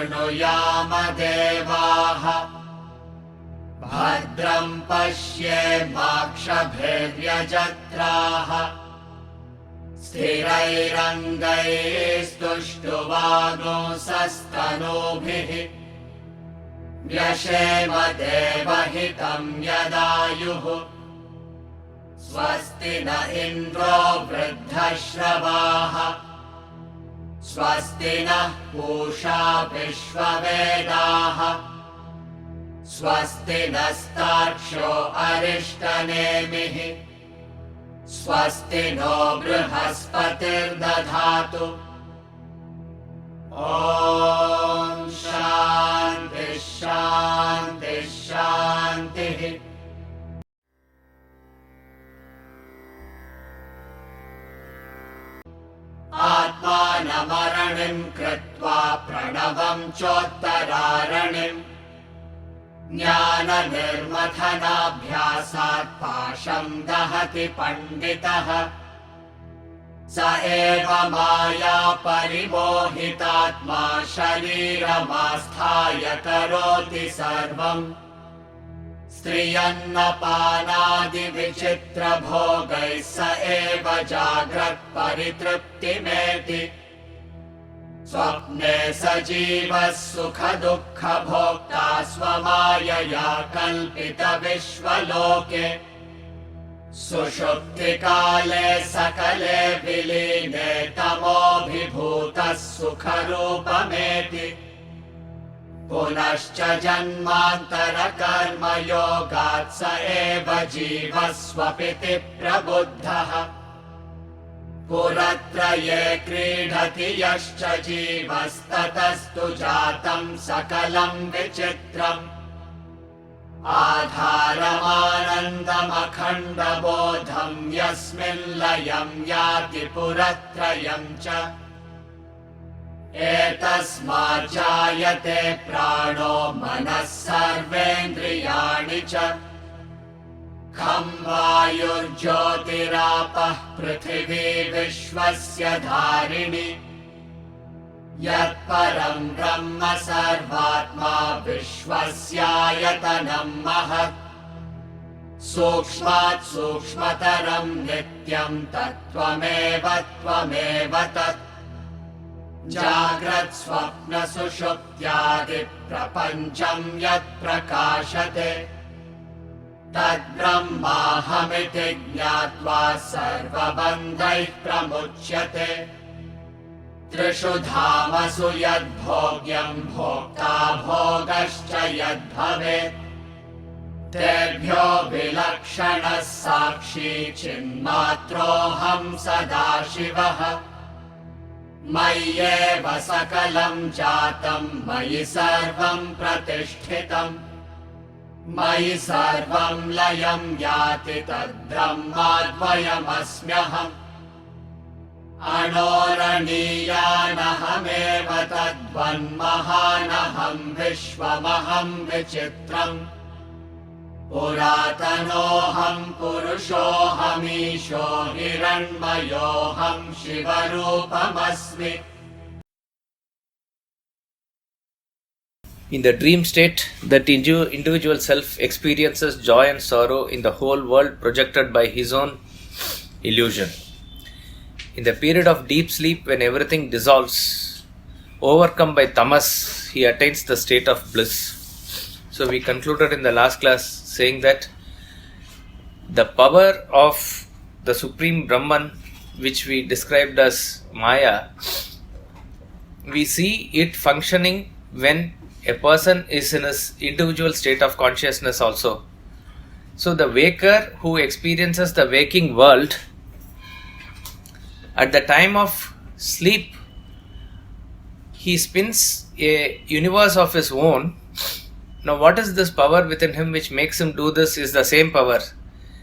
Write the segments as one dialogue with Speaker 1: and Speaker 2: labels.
Speaker 1: शृणुयाम देवाः भद्रं पश्येमाक्षभिर्यजत्राः स्थिरैरङ्गैस्तुष्टुवागुंसस्तनूभिः व्यशेम देवहितं यदायुः स्वस्ति न इन्द्रो वृद्धश्रवाः स्वस्ति नः पूषा विश्ववेदाः स्वस्ति नस्तार्क्ष्यो अरिष्टनेमिः स्वस्ति नो बृहस्पतिर्दधातु। ॐ शान्ति शान्ति शान्तिः। आत्मानमरणिं कृत्वा प्रणवं चोत्तरारणिम् ज्ञाननिर्मथनाभ्यासात् पाशं दहति पण्डितः स एव माया परिमोहितात्मा शरीरमास्थाय करोति सर्वम् स्त्रियन्नपानादिविचित्रभोगैः स एव जाग्रत् परितृप्तिमेति स्वप्ने सजीवः सुखदुःखभोक्ता स्वमायया कल्पितविश्वलोके सुषुप्तिकाले सकले विलीने तमोभिभूतः सुखरूपमेति पुनश्च जन्मान्तरकर्मयोगात् स एव जीवः स्वपिति प्रबुद्धः पुरत्रये क्रीडति यश्च जीवस्ततस्तु जातं सकलं विचित्रम् आधारमानन्दमखण्डबोधं यस्मिन् लयं याति पुरत्रयं च एतस्माज्जायते प्राणो मनः सर्वेन्द्रियाणि च खं वायुर्ज्योतिरापः पृथिवी विश्वस्य धारिणी यत्परं ब्रह्म सर्वात्मा विश्वस्यायतनं महत् सूक्ष्मात् सूक्ष्मतरं नित्यं तत्त्वमेव त्वमेव तत् जाग्रत् स्वप्न सुषुप्त्यादि प्रपञ्चं यत् प्रकाशते तद्ब्रह्माहमिति ज्ञात्वा सर्वबन्धैः प्रमुच्यते त्रिषु धामसु यद्भोग्यं भोक्ता भोगश्च यद्भवेत् तेभ्यो विलक्षणः साक्षी चिन्मात्रोऽहं सदाशिवः मय्येव सकलं जातं मयि सर्वं प्रतिष्ठितम् मयि सर्वं लयं याति तद्ब्रह्माद्वयमस्म्यहम् अणोरणीयानहमेव तद्वन्महानहं विश्वमहं विचित्रम् पुरातनोऽहं पुरुषोऽहमीशो हिरण्मयोऽहं शिवरूपमस्मि।
Speaker 2: In the dream state, that individual self experiences joy and sorrow in the whole world projected by his own illusion. In the period of deep sleep, when everything dissolves, overcome by tamas, he attains the state of bliss. So we concluded in the last class saying that the power of the Supreme Brahman, which we described as Maya, we see it functioning when a person is in his individual state of consciousness also. So the waker who experiences the waking world, at the time of sleep, he spins a universe of his own. Now what is this power within him which makes him do this is the same power.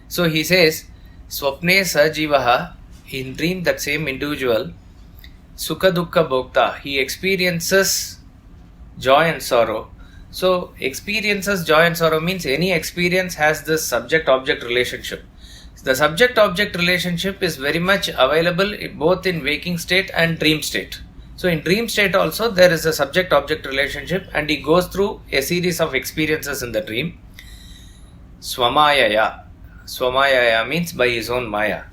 Speaker 2: So he says, Swapne Sajivaha, in dream that same individual, Sukha Dukkha Bhokta, he experiences joy and sorrow. So experiences joy and sorrow means any experience has this subject-object relationship. The subject-object relationship is very much available both in waking state and dream state. So in dream state also there is a subject-object relationship, and he goes through a series of experiences in the dream. Swamayaya. Swamayaya means by his own maya.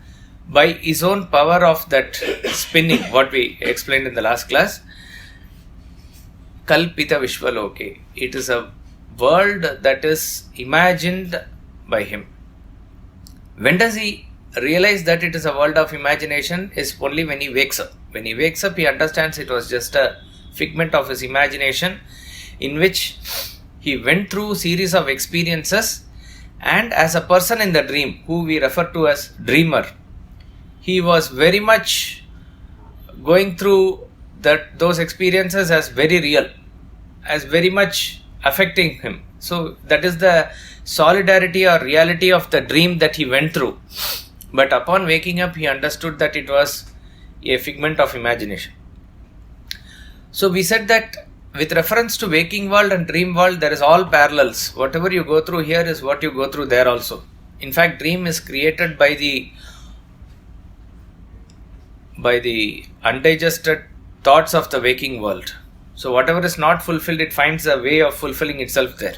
Speaker 2: By his own power of that spinning, what we explained in the last class, Kalpita Vishwaloke. It is a world that is imagined by him. When does he realize that it is a world of imagination? Is only when he wakes up. When he wakes up, he understands it was just a figment of his imagination in which he went through series of experiences, and as a person in the dream, who we refer to as dreamer, he was very much going through those experiences as very real, as very much affecting him. So that is the solidarity or reality of the dream that he went through. But upon waking up, he understood that it was a figment of imagination. So we said that with reference to waking world and dream world, there is all parallels. Whatever you go through here is what you go through there also. In fact, dream is created by the undigested thoughts of the waking world. So whatever is not fulfilled, it finds a way of fulfilling itself there.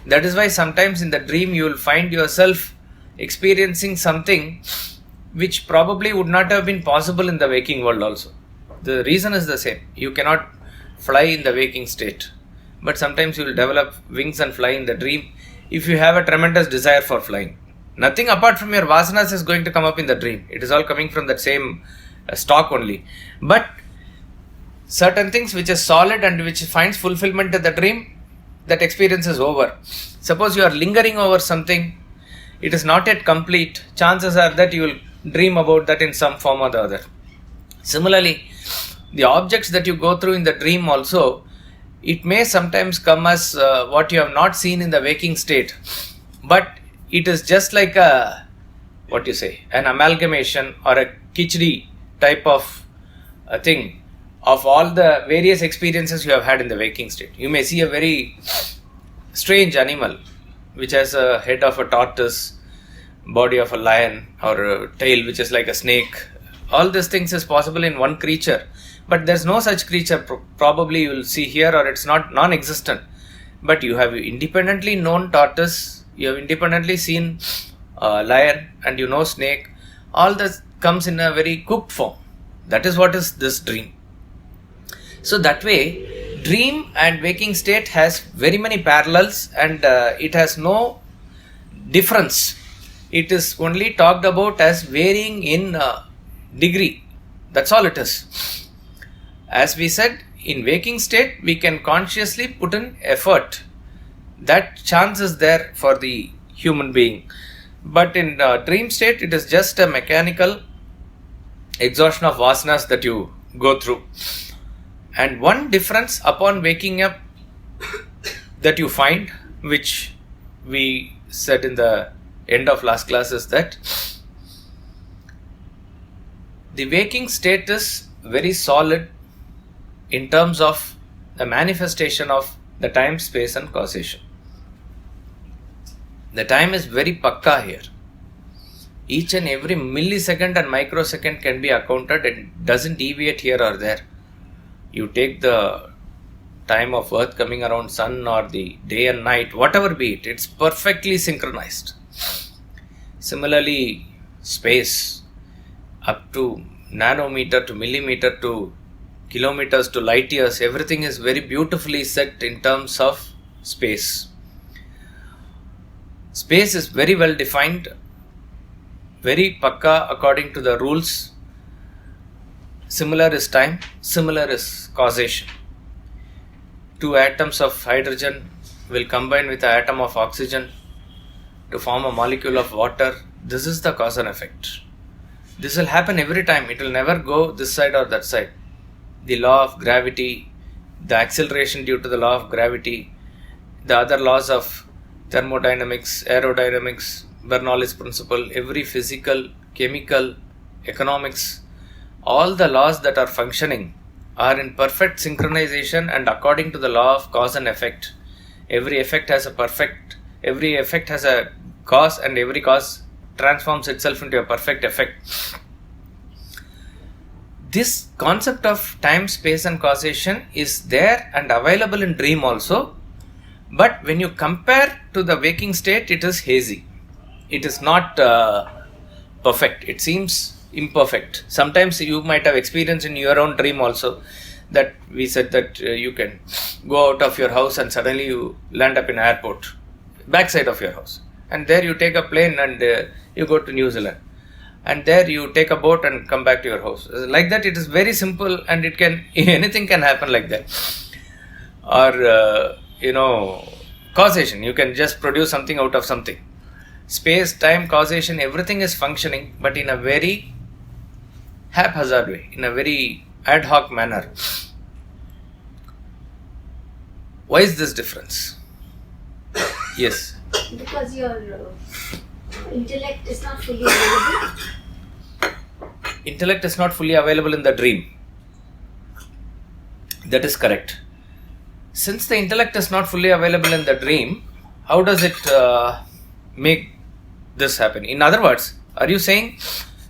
Speaker 2: That is why sometimes in the dream you will find yourself experiencing something which probably would not have been possible in the waking world also. The reason is the same. You cannot fly in the waking state, but sometimes you will develop wings and fly in the dream if you have a tremendous desire for flying. Nothing apart from your vasanas is going to come up in the dream. It is all coming from that same stock only. But certain things which is solid and which finds fulfillment in the dream, that experience is over. Suppose you are lingering over something, it is not yet complete, chances are that you will dream about that in some form or the other. Similarly, the objects that you go through in the dream also, it may sometimes come as what you have not seen in the waking state, but it is just like an amalgamation or a khichdi type of a thing of all the various experiences you have had in the waking state. You may see a very strange animal which has a head of a tortoise, body of a lion, or a tail which is like a snake. All these things is possible in one creature, but there's no such creature probably you will see here, or it's not non-existent. But you have independently known tortoise, you have independently seen lion, and you know snake. All this comes in a very cooked form. That is what is this dream. So that way, dream and waking state has very many parallels, and it has no difference. It is only talked about as varying in degree. That's all it is. As we said, in waking state, we can consciously put in effort. That chance is there for the human being. But in dream state, it is just a mechanical exhaustion of vasanas that you go through. And one difference upon waking up that you find, which we said in the end of last class, is that the waking state is very solid in terms of the manifestation of the time, space and causation. The time is very pakka here. Each and every millisecond and microsecond can be accounted and doesn't deviate here or there. You take the time of earth coming around sun or the day and night, whatever be it, it's perfectly synchronized. Similarly, space, up to nanometer to millimeter to kilometers to light years, everything is very beautifully set in terms of space. Space is very well defined, very pakka according to the rules. Similar is time, similar is causation. Two atoms of hydrogen will combine with an atom of oxygen to form a molecule of water. This is the cause and effect. This will happen every time. It will never go this side or that side. The law of gravity, the acceleration due to the law of gravity, the other laws of thermodynamics, aerodynamics, Bernoulli's principle, every physical, chemical, economics, all the laws that are functioning are in perfect synchronization and according to the law of cause and effect. Every effect has a cause, and every cause transforms itself into a perfect effect. this concept of time, space and causation is there and available in dream also, but when you compare to the waking state, it is hazy. It is not perfect. It seems imperfect. Sometimes you might have experienced in your own dream also, that we said that you can go out of your house and suddenly you land up in an airport, backside of your house, and there you take a plane and you go to New Zealand, and there you take a boat and come back to your house. Like that, it is very simple, and it can anything can happen like that. Or causation, you can just produce something out of something. Space, time, causation, everything is functioning, but in a very haphazard way, in a very ad hoc manner. Why is this difference? Yes.
Speaker 3: Because your intellect is not fully available.
Speaker 2: Intellect is not fully available in the dream. That is correct. Since the intellect is not fully available in the dream, how does it make this happen? In other words, are you saying,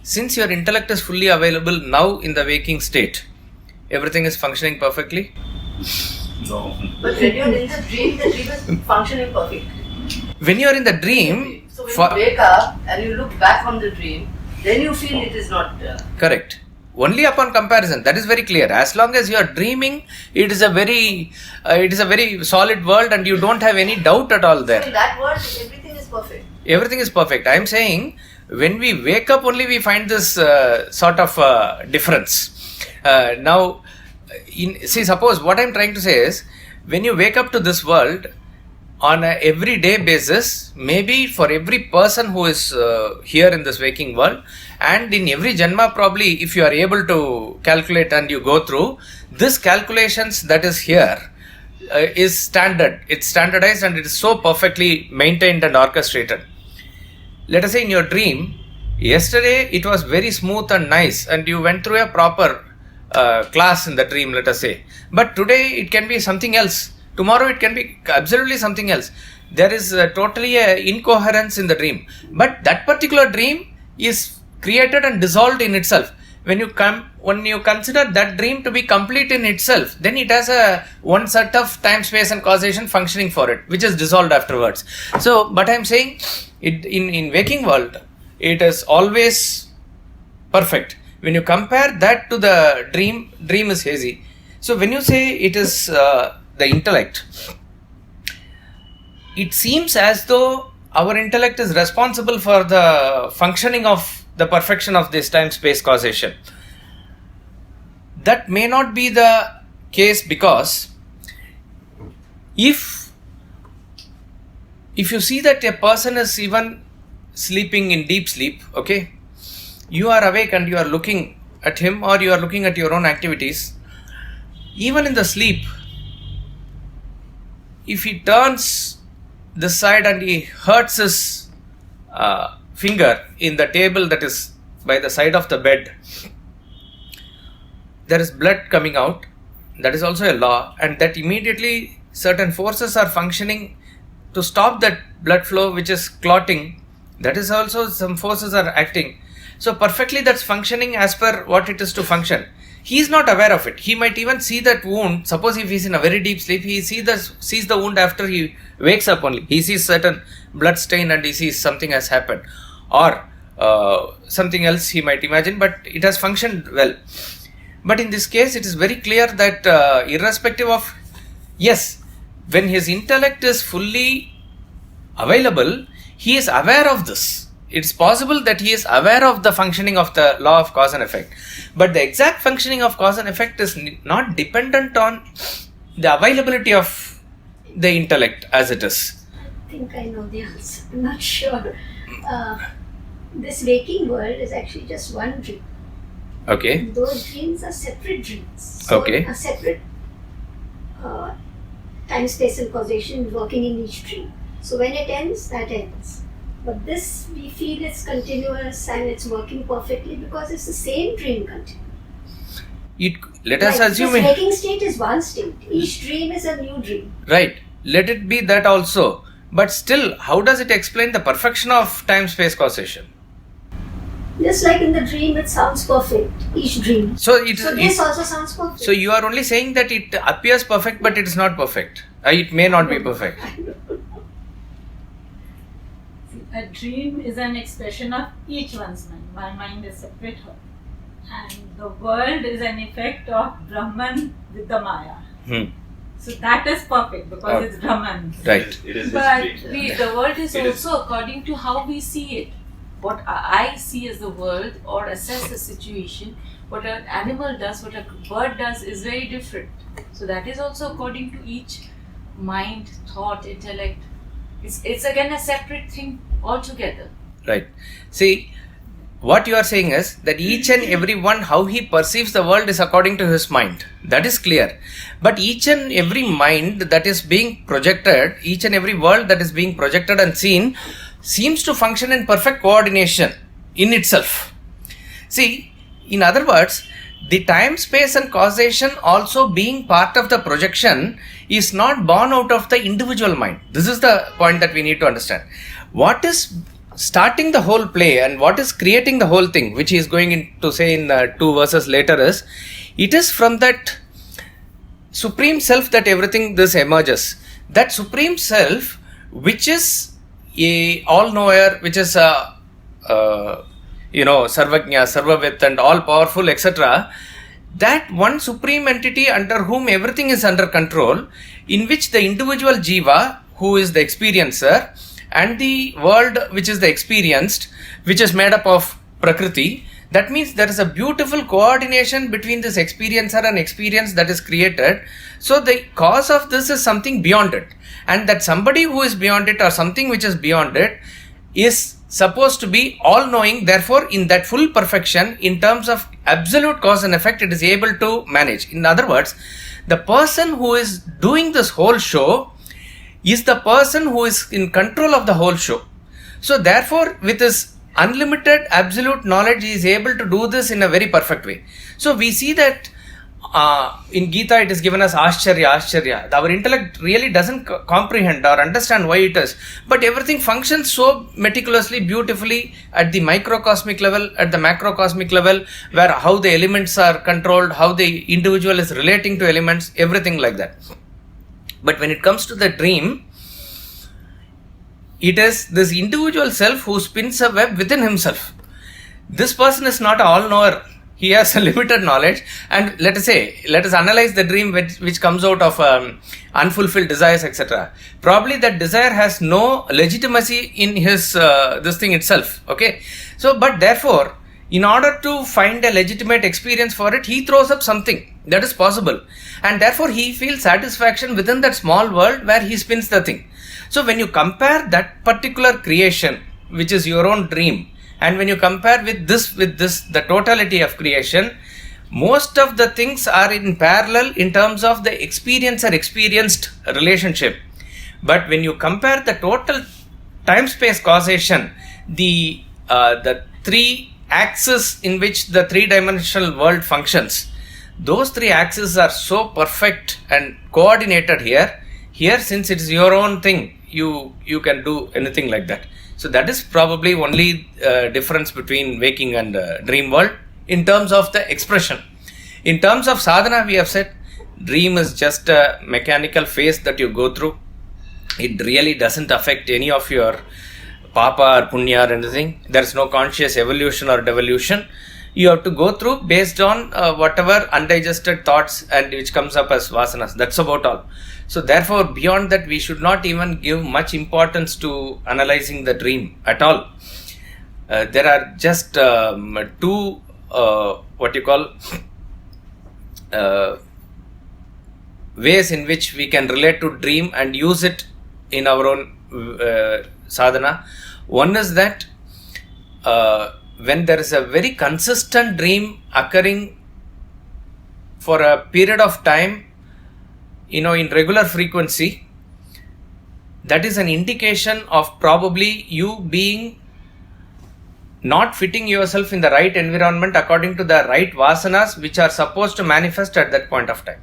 Speaker 2: since your intellect is fully available now in the waking state, everything is functioning perfectly?
Speaker 4: No. But when you're in the dream is functioning perfectly.
Speaker 2: When you're in the dream,
Speaker 4: so when you wake up and you look back on the dream, then you feel it is not
Speaker 2: correct. Only upon comparison, that is very clear. As long as you are dreaming, it is a very solid world, and you don't have any doubt at all there.
Speaker 4: So in that world, everything is perfect.
Speaker 2: Everything is perfect. I am saying, when we wake up only, we find this sort of difference. Now, suppose what I am trying to say is, when you wake up to this world on a everyday basis, maybe for every person who is here in this waking world, and in every janma, probably if you are able to calculate and you go through this calculations that is here is standard. It's standardized and it is so perfectly maintained and orchestrated. Let us say in your dream, yesterday it was very smooth and nice, and you went through a proper class in the dream, let us say. But today it can be something else. Tomorrow it can be absolutely something else. There is totally a incoherence in the dream. But that particular dream is created and dissolved in itself. When you consider that dream to be complete in itself, then it has a one set of time, space and causation functioning for it, which is dissolved afterwards. So, but I am saying, in waking world, it is always perfect. When you compare that to the dream is hazy. So when you say it is the intellect, it seems as though our intellect is responsible for the functioning of the perfection of this time, space, causation. That may not be the case, because if you see that a person is even sleeping in deep sleep, okay, you are awake and you are looking at him, or you are looking at your own activities, even in the sleep, if he turns this side and he hurts his finger in the table that is by the side of the bed, there is blood coming out. That is also a law, and that immediately certain forces are functioning to stop that blood flow which is clotting. That is also, some forces are acting. So perfectly that's functioning as per what it is to function. He is not aware of it. He might even see that wound. Suppose if he is in a very deep sleep, he sees the wound after he wakes up only. He sees certain blood stain and he sees something has happened. Or something else he might imagine, but it has functioned well. But in this case, it is very clear that irrespective of, yes, when his intellect is fully available, he is aware of this. It's possible that he is aware of the functioning of the law of cause and effect. But the exact functioning of cause and effect is not dependent on the availability of the intellect as it is.
Speaker 3: I think I know the answer. I'm not sure. This waking world is actually just one dream.
Speaker 2: Okay.
Speaker 3: Those dreams are separate dreams. So
Speaker 2: Okay.
Speaker 3: a separate time, space and causation working in each dream. So when it ends, that ends. But this, we feel it's continuous and it's working perfectly because it's the same dream continuing.
Speaker 2: Let us assume
Speaker 3: this waking state is one state. Each dream is a new dream.
Speaker 2: Right. Let it be that also. But still, how does it explain the perfection of time, space, causation?
Speaker 3: Just like in the dream, it sounds perfect, each dream.
Speaker 2: So
Speaker 3: This also sounds perfect.
Speaker 2: So you are only saying that it appears perfect, but it is not perfect. It may not be perfect.
Speaker 5: A dream is an expression of each one's mind. My mind is separate, and the world is an effect of Brahman with the Maya. So that is perfect because it's Brahman.
Speaker 2: Right.
Speaker 6: It is
Speaker 4: But
Speaker 6: history.
Speaker 4: the world is
Speaker 6: It is-
Speaker 4: also according to how we see it. What I see as the world or assess the situation, what an animal does, what a bird does is very different. So that is also according to each mind, thought, intellect. It's again a separate thing altogether.
Speaker 2: Right. See, what you are saying is that each and every one, how he perceives the world is according to his mind. That is clear. But each and every mind that is being projected, each and every world that is being projected and seen, seems to function in perfect coordination in itself. See, in other words, the time, space and causation also being part of the projection is not born out of the individual mind. This is the point that we need to understand. What is starting the whole play and what is creating the whole thing, which he is going to say in 2 verses later, is it is from that supreme self that everything this emerges. That supreme self, which is a all-knower, which is Sarvajna, Sarvavit and all-powerful, etc. That one supreme entity under whom everything is under control, in which the individual Jiva, who is the experiencer, and the world, which is the experienced, which is made up of Prakriti. That means there is a beautiful coordination between this experiencer and experience that is created. So the cause of this is something beyond it. And that somebody who is beyond it or something which is beyond it is supposed to be all-knowing. Therefore, in that full perfection, in terms of absolute cause and effect, it is able to manage. In other words, the person who is doing this whole show is the person who is in control of the whole show. So therefore, with his unlimited absolute knowledge, he is able to do this in a very perfect way. So we see that in Gita it is given as Ashcharya. Our intellect really doesn't comprehend or understand why it is. But everything functions so meticulously, beautifully at the microcosmic level, at the macrocosmic level, where how the elements are controlled, how the individual is relating to elements, everything like that. But when it comes to the dream, it is this individual self who spins a web within himself. This person is not an all-knower. He has a limited knowledge, and let us analyze the dream which comes out of unfulfilled desires, etc. Probably that desire has no legitimacy in his this thing itself. Okay, so but therefore, in order to find a legitimate experience for it, he throws up something that is possible, and therefore he feels satisfaction within that small world where he spins the thing. So when you compare that particular creation, which is your own dream, and when you compare with this, the totality of creation, most of the things are in parallel in terms of the experiencer-experienced relationship. But when you compare the total time-space causation, the 3 axes in which the 3-dimensional world functions, those 3 axes are so perfect and coordinated here. Here, since it is your own thing, you can do anything like that. So that is probably only difference between waking and dream world in terms of the expression. In terms of sadhana, we have said dream is just a mechanical phase that you go through. It really doesn't affect any of your papa or punya or anything. There is no conscious evolution or devolution. You have to go through based on whatever undigested thoughts and which comes up as vasanas. That's about all. So therefore, beyond that, we should not even give much importance to analyzing the dream at all. There are just 2 ways in which we can relate to dream and use it in our own sadhana. One is that when there is a very consistent dream occurring for a period of time, in regular frequency, that is an indication of probably you being not fitting yourself in the right environment according to the right vasanas which are supposed to manifest at that point of time.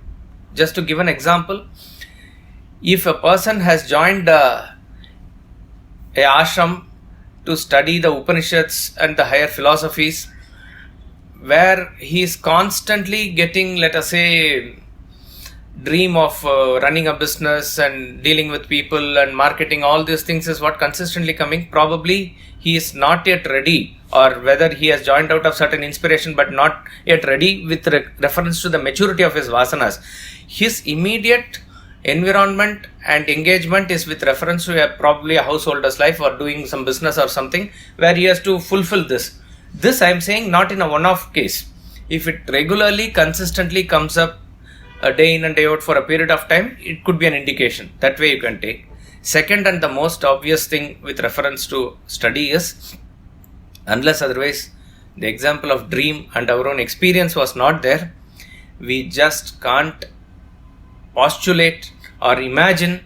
Speaker 2: Just to give an example, if a person has joined a ashram to study the Upanishads and the higher philosophies, where he is constantly getting, let us say, dream of running a business and dealing with people and marketing, all these things is what consistently coming. Probably he is not yet ready, or whether he has joined out of certain inspiration but not yet ready with reference to the maturity of his vasanas. His immediate environment and engagement is with reference to probably a householder's life or doing some business or something where he has to fulfill this. This I am saying not in a one-off case. If it regularly, consistently comes up a day in and day out for a period of time, it could be an indication. That way you can take. Second, and the most obvious thing with reference to study is, unless otherwise the example of dream and our own experience was not there, we just can't postulate or imagine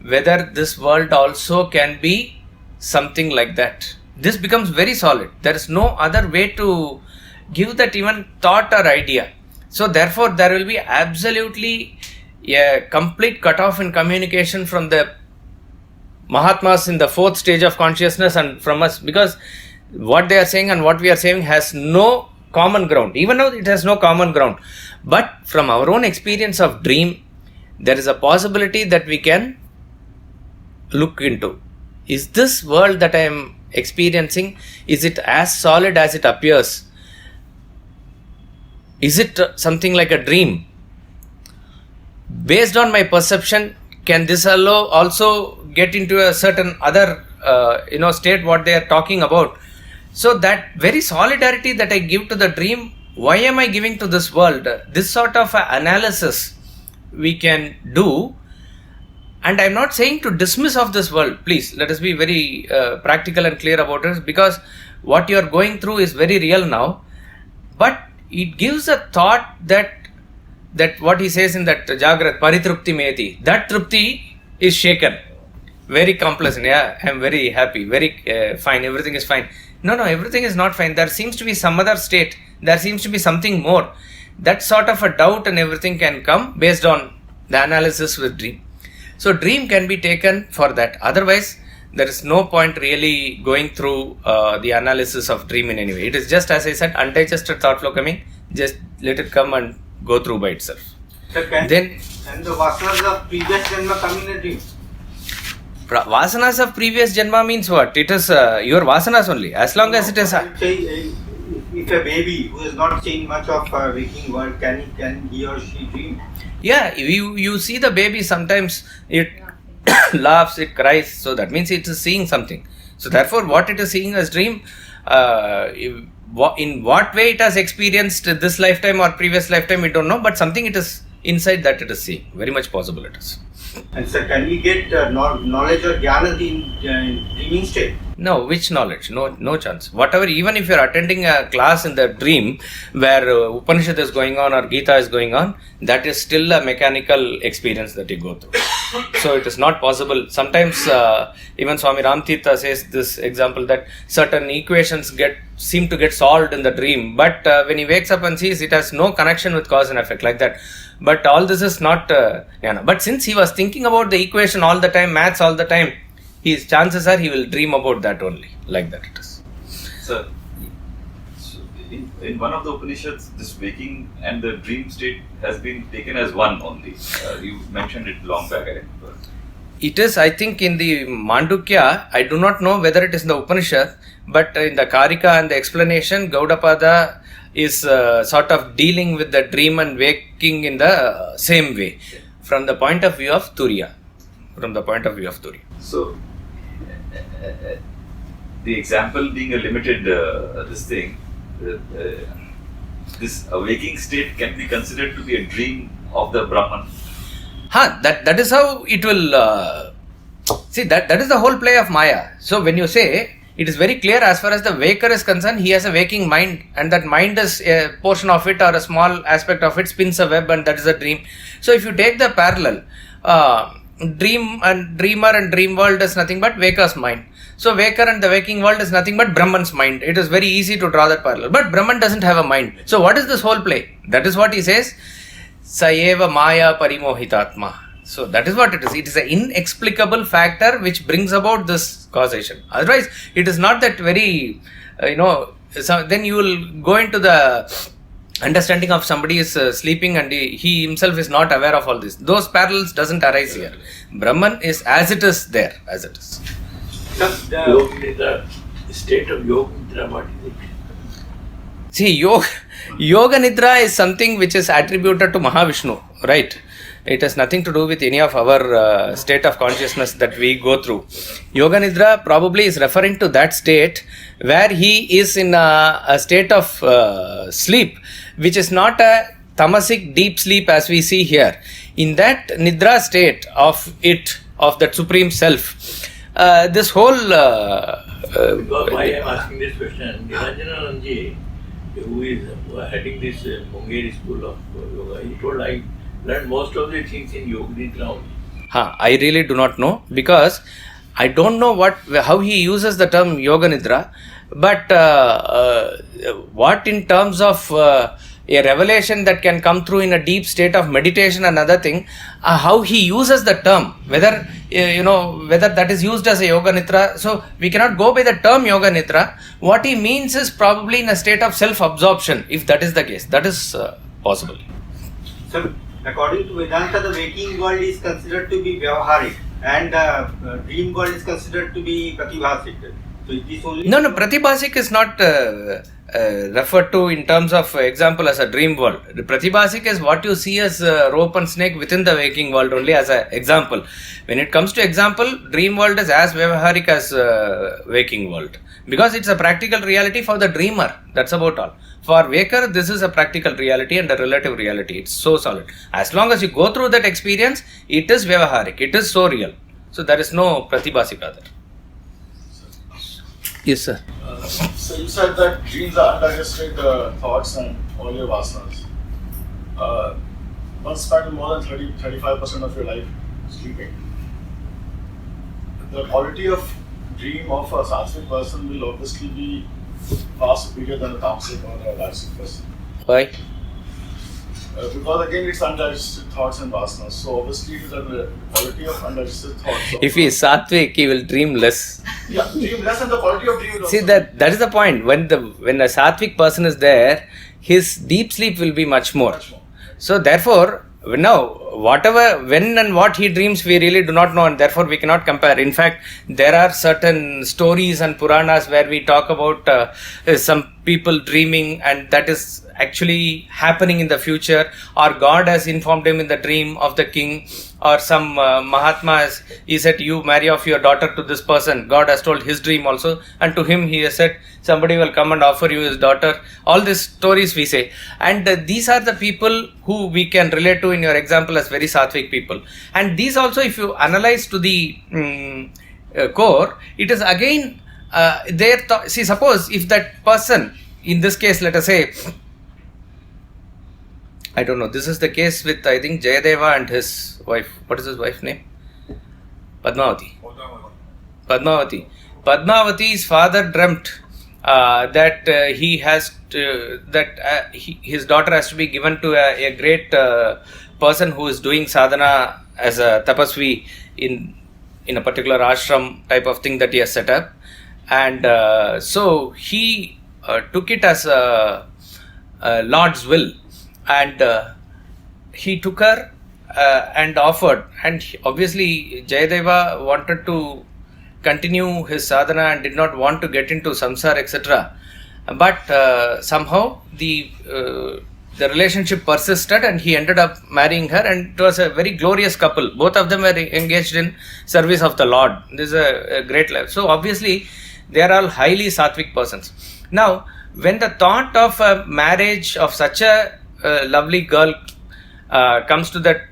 Speaker 2: whether this world also can be something like that. This becomes very solid. There is no other way to give that even thought or idea. So therefore there will be absolutely a complete cutoff in communication from the Mahatmas in the fourth stage of consciousness and from us, because what they are saying and what we are saying has no common ground, even though it has no common ground. But from our own experience of dream, there is a possibility that we can look into. Is this world that I am experiencing, is it as solid as it appears? Is it something like a dream? Based on my perception, can this also get into a certain other state what they are talking about? So that very solidarity that I give to the dream, why am I giving to this world? This sort of analysis we can do. And I am not saying to dismiss of this world. Please, let us be very practical and clear about it, because what you are going through is very real now. But it gives a thought that what he says in that Jagrat, Paritrupti Meti, that Trupti is shaken. Very complacent. Yeah, I am very happy, very fine, everything is fine. No, everything is not fine. There seems to be some other state. There seems to be something more. That sort of a doubt and everything can come based on the analysis with dream. So dream can be taken for that. Otherwise, there is no point really going through the analysis of dream in any way. It is just, as I said, undigested thought flow coming. Just let it come and go through by itself.
Speaker 6: So can the vasanas of previous janma come in a dream?
Speaker 2: Vasanas of previous janma means what? It is your vasanas only. As long as it is...
Speaker 6: If a baby who is not seeing much of waking world, can he or she dream?
Speaker 2: Yeah, you see the baby, sometimes it laughs, it cries, so that means it is seeing something. So therefore what it is seeing as dream, in what way it has experienced this lifetime or previous lifetime, we don't know, but something it is inside that it is seeing. Very much possible it is.
Speaker 6: And so can we get knowledge or jnana in dreaming state?
Speaker 2: No, which knowledge? No chance. Whatever, even if you are attending a class in the dream where Upanishad is going on or Gita is going on, that is still a mechanical experience that you go through. So it is not possible. Sometimes even Swami Ramtirtha says this example that certain equations seem to get solved in the dream, but when he wakes up and sees, it has no connection with cause and effect, like that. But all this is not jnana. But since he was thinking about the equation all the time, maths all the time, his chances are he will dream about that only, like that it is.
Speaker 7: Sir, so in one of the Upanishads, this waking and the dream state has been taken as one only. You mentioned it long back, I remember.
Speaker 2: It is, I think, in the Mandukya. I do not know whether it is in the Upanishad, but in the Karika and the explanation, Gaudapada is sort of dealing with the dream and waking in the same way, from the point of view of Turiya.
Speaker 7: So, the example being a limited this awaking state can be considered to be a dream of the Brahman.
Speaker 2: That is how it will see, that is the whole play of Maya. So when you say, it is very clear as far as the waker is concerned, he has a waking mind, and that mind is a portion of it or a small aspect of it spins a web, and that is a dream. So if you take the parallel, dream and dreamer and dream world is nothing but waker's mind. So waker and the waking world is nothing but Brahman's mind. It is very easy to draw that parallel. But Brahman doesn't have a mind. So what is this whole play? That is what he says. Saeva Maya Parimohitatma. So that is what it is. It is an inexplicable factor which brings about this causation. Otherwise, it is not that very, so then you will go into the understanding of somebody is sleeping and he himself is not aware of all this. Those parallels doesn't arise here. Brahman is as it is there, as it is.
Speaker 8: Yoga Nidra, the state of Yoga Nidra, what is it?
Speaker 2: See, Yoga Nidra is something which is attributed to Mahavishnu, right? It has nothing to do with any of our state of consciousness that we go through. Yoga Nidra probably is referring to that state where he is in a state of sleep, which is not a tamasic deep sleep as we see here. In that Nidra state of that Supreme Self, this whole...
Speaker 8: because why I am asking this question, Niranjananandji, who is heading this Mungeri school of yoga, he told I learned most of the things in Yoga Nidra only.
Speaker 2: I really do not know, because I don't know how he uses the term Yoga Nidra, but what in terms of a revelation that can come through in a deep state of meditation, another thing, how he uses the term, whether that is used as a Yoga Nidra. So we cannot go by the term Yoga Nidra. What he means is probably in a state of self-absorption, if that is the case. That is possible.
Speaker 6: So, according to Vedanta, the waking world is considered to be Vyavaharik and the dream world is considered to be Pratibhasik. So is this only...
Speaker 2: No, Pratibhasik is not referred to in terms of example as a dream world. The Pratibhasik is what you see as rope and snake within the waking world only as an example. When it comes to example, dream world is as Vyavaharik as waking world. Because it's a practical reality for the dreamer. That's about all. For waker, this is a practical reality and a relative reality. It's so solid. As long as you go through that experience, it is Vyavaharik. It is so real. So there is no Pratibhasika there. Yes, sir.
Speaker 9: So you said that dreams are undigested thoughts and all your vasanas. One spend more than 35% of your life sleeping. The quality of dream of a sattvic person will obviously be far superior than a tamasic or a rajasic person.
Speaker 2: Why?
Speaker 9: Because again it's undigested thoughts and vasanas. So obviously the quality of undigested thoughts.
Speaker 2: If he is sattvic, he will dream less.
Speaker 9: Yeah, dream less and the quality of dream will
Speaker 2: See,
Speaker 9: also
Speaker 2: that is the point. When a sattvic person is there, his deep sleep will be much more. So therefore, now, when and what he dreams, we really do not know, and therefore we cannot compare. In fact, there are certain stories and Puranas where we talk about some people dreaming, and that is actually happening in the future, or God has informed him in the dream of the king, or some Mahatma he said, you marry off your daughter to this person. God has told his dream also, and to him he has said, somebody will come and offer you his daughter. All these stories we say, and these are the people who we can relate to in your example as very sattvic people. And these also, if you analyze to the core, it is again see, suppose if that person, in this case, let us say, I don't know, this is the case with, I think, Jayadeva and his wife. What is his wife's name? Padmavati. Padmavati's father dreamt that he has his daughter has to be given to a great person who is doing sadhana as a tapasvi in a particular ashram type of thing that he has set up. And so he took it as a Lord's will. And he took her and offered, and obviously Jayadeva wanted to continue his sadhana and did not want to get into samsara, etc. But somehow the relationship persisted and he ended up marrying her, and it was a very glorious couple. Both of them were engaged in service of the Lord. This is a great life. So obviously they are all highly sattvic persons. Now, when the thought of a marriage of such a lovely girl comes to that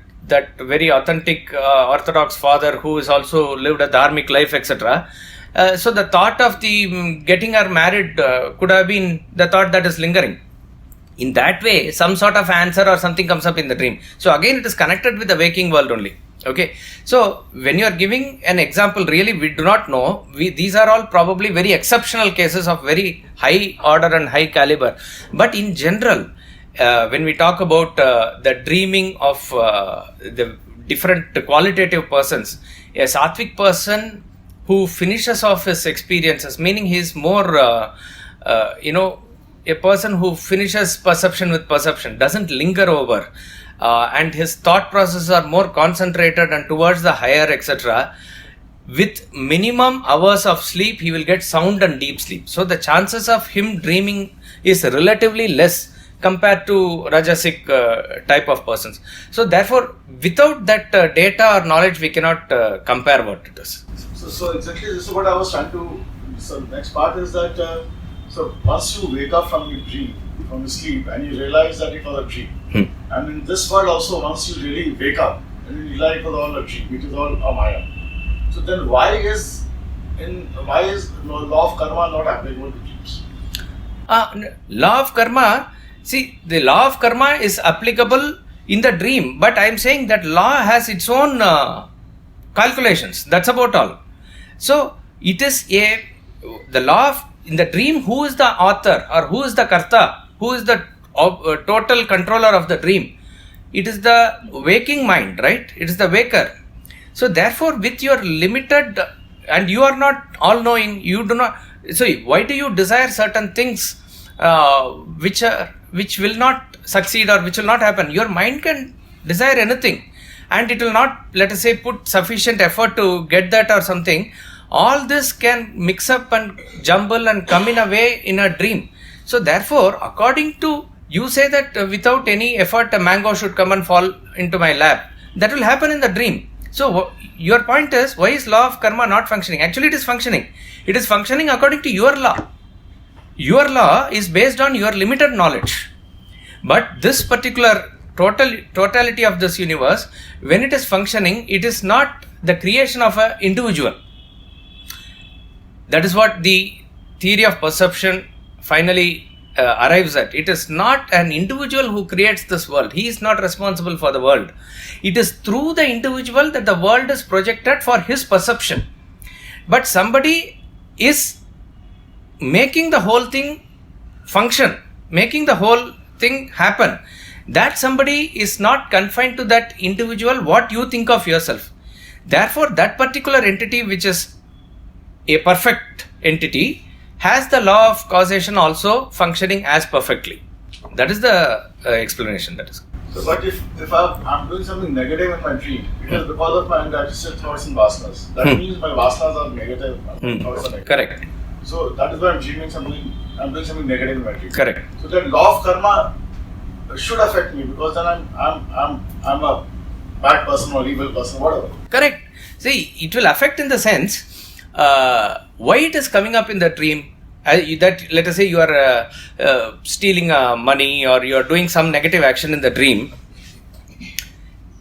Speaker 2: very authentic orthodox father who has also lived a dharmic life, etc. So the thought of the getting her married could have been the thought that is lingering. In that way, some sort of answer or something comes up in the dream. So again, it is connected with the waking world only. Okay. So when you are giving an example, really we do not know. These are all probably very exceptional cases of very high order and high caliber. But in general, when we talk about the dreaming of the different qualitative persons. A sattvic person who finishes off his experiences, meaning he is more, a person who finishes perception with perception, doesn't linger over, and his thought processes are more concentrated and towards the higher, etc. With minimum hours of sleep, he will get sound and deep sleep. So the chances of him dreaming is relatively less compared to Rajasic type of persons. So therefore, without that data or knowledge, we cannot compare what it is.
Speaker 9: So exactly this is what I was trying to. So next part is that so once you wake up from your dream, from your sleep, and you realize that it was a dream, and in this world also, once you really wake up and you realize it was all a dream, it is all a Maya. So then why is law of karma not applicable to dreams?
Speaker 2: Law of karma. See, the law of karma is applicable in the dream, but I am saying that law has its own calculations. That's about all. So it is the law of, in the dream, who is the author or who is the karta, who is the total controller of the dream? It is the waking mind, right? It is the waker. So therefore, with your limited, and you are not all-knowing, you do not. So why do you desire certain things which will not succeed or which will not happen? Your mind can desire anything, and it will not, let us say, put sufficient effort to get that or something. All this can mix up and jumble and come in a way in a dream. So therefore, according to, you say that without any effort a mango should come and fall into my lap. That will happen in the dream. So your point is, why is law of karma not functioning? Actually it is functioning. It is functioning according to your law. Your law is based on your limited knowledge. But this particular totality of this universe, when it is functioning, it is not the creation of an individual. That is what the theory of perception finally arrives at. It is not an individual who creates this world. He is not responsible for the world. It is through the individual that the world is projected for his perception. But somebody is making the whole thing function, making the whole thing happen. That somebody is not confined to that individual, what you think of yourself. Therefore, that particular entity, which is a perfect entity, has the law of causation also functioning as perfectly. That is the explanation. That is.
Speaker 9: So, but if I'm doing something negative in my dream, it is because of my undigested thoughts and vasanas. That means my vasanas are negative. Thoughts are negative.
Speaker 2: Correct.
Speaker 9: So that is why I'm dreaming something. I'm doing something negative in my dream.
Speaker 2: Correct.
Speaker 9: So that law of karma should affect me, because then I'm a bad person or evil person, whatever.
Speaker 2: Correct. See, it will affect in the sense why it is coming up in the dream. That, let us say, you are stealing money or you are doing some negative action in the dream.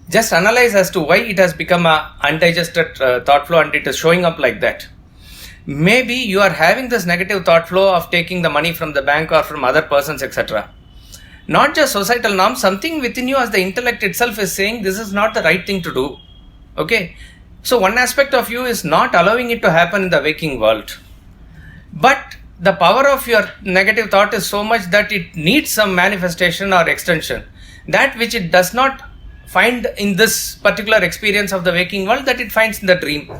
Speaker 2: Just analyze as to why it has become a undigested thought flow and it is showing up like that. Maybe you are having this negative thought flow of taking the money from the bank or from other persons, etc. Not just societal norms, something within you as the intellect itself is saying this is not the right thing to do. Okay. So one aspect of you is not allowing it to happen in the waking world. But the power of your negative thought is so much that it needs some manifestation or extension. That which it does not find in this particular experience of the waking world, that it finds in the dream.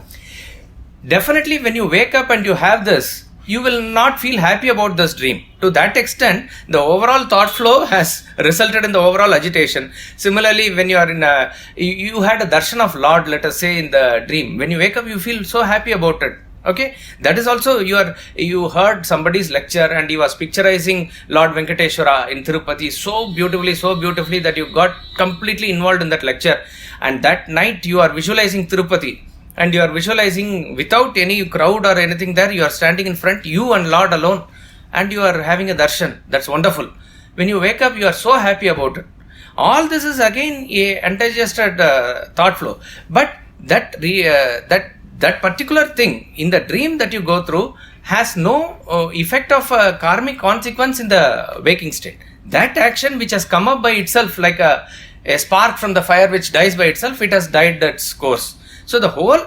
Speaker 2: Definitely when you wake up and you have this, you will not feel happy about this dream. To that extent, the overall thought flow has resulted in the overall agitation. Similarly, when you are you had a darshan of Lord, let us say, in the dream. When you wake up, you feel so happy about it. Okay, that is also you heard somebody's lecture and he was picturizing Lord Venkateshwara in Tirupati so beautifully that you got completely involved in that lecture. And that night you are visualizing Tirupati. And you are visualizing without any crowd or anything there, you are standing in front, you and Lord alone, and you are having a darshan. That's wonderful. When you wake up, you are so happy about it. All this is again a undigested thought flow. But that particular thing in the dream that you go through has no effect of karmic consequence in the waking state. That action which has come up by itself, like a spark from the fire which dies by itself, it has died its course. So the whole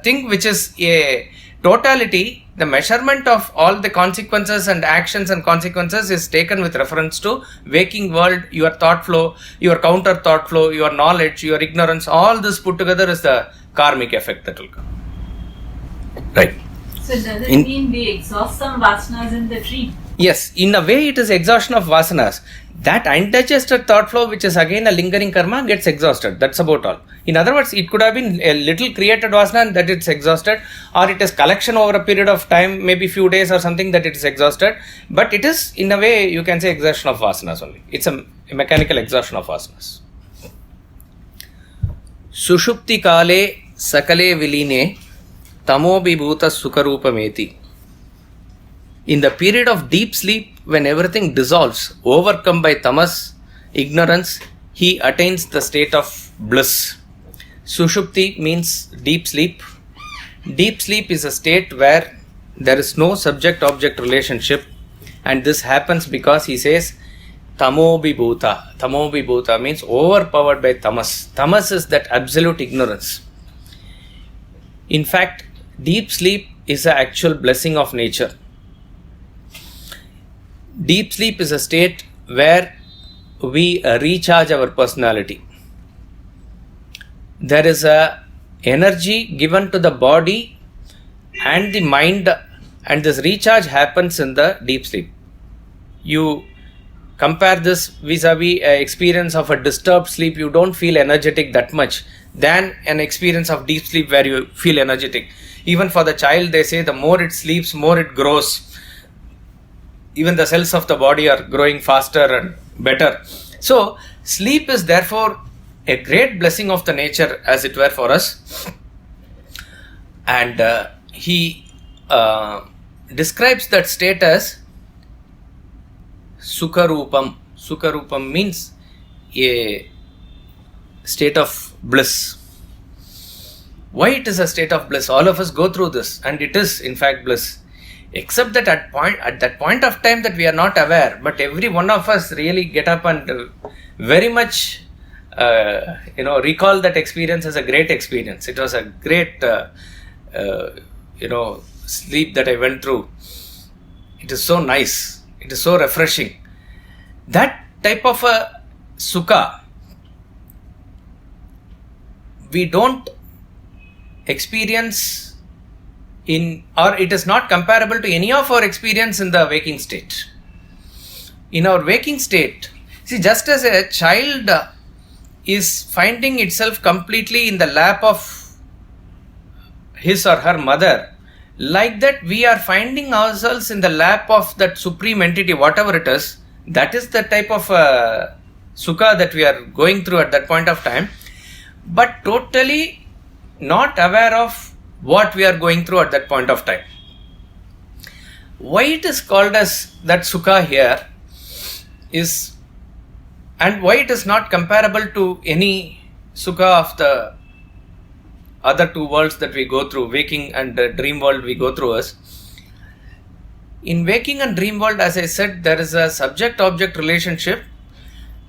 Speaker 2: thing which is a totality the measurement of all the consequences and actions and consequences is taken with reference to waking world, your thought flow, your counter thought flow, your knowledge, your ignorance, all this put together is the karmic effect that will come. Right.
Speaker 5: So does it mean we exhaust some vasanas in the dream?
Speaker 2: Yes, in a way it is exhaustion of vasanas. That undigested thought flow, which is again a lingering karma, gets exhausted. That's about all. In other words, it could have been a little created vasana and that it's exhausted, or it is collection over a period of time, maybe few days or something, that it is exhausted. But it is, in a way, you can say exhaustion of vasanas only. It's a mechanical exhaustion of vasanas. Sushupti kale sakale viline tamo vibhuta sukarupameti. In the period of deep sleep, when everything dissolves, overcome by tamas, ignorance, he attains the state of bliss. Sushupti means deep sleep. Deep sleep is a state where there is no subject-object relationship, and this happens because he says tamo vibhuta. Tamo vibhuta means overpowered by tamas. Tamas is that absolute ignorance. In fact, deep sleep is the actual blessing of nature. Deep sleep is a state where we recharge our personality. There is a energy given to the body and the mind, and this recharge happens in the deep sleep. You compare this vis-a-vis experience of a disturbed sleep, you don't feel energetic that much than an experience of deep sleep where you feel energetic. Even for the child, they say the more it sleeps, more it grows. Even the cells of the body are growing faster and better. So, sleep is therefore a great blessing of the nature, as it were, for us. And he describes that state as Sukarupam. Sukarupam means a state of bliss. Why it is a state of bliss? All of us go through this, and it is in fact bliss. Except that at that point of time that we are not aware, but every one of us really get up and very much recall that experience as a great experience. It was a great sleep that I went through. It is so nice. It is so refreshing. That type of a sukha we don't experience or it is not comparable to any of our experience in the waking state. In our waking state, see, just as a child is finding itself completely in the lap of his or her mother, like that we are finding ourselves in the lap of that supreme entity, whatever it is. That is the type of sukha that we are going through at that point of time, but totally not aware of what we are going through at that point of time. Why it is called as that sukha here is, and why it is not comparable to any sukha of the other two worlds that we go through, waking and dream world we go through is, in waking and dream world, as I said, there is a subject-object relationship,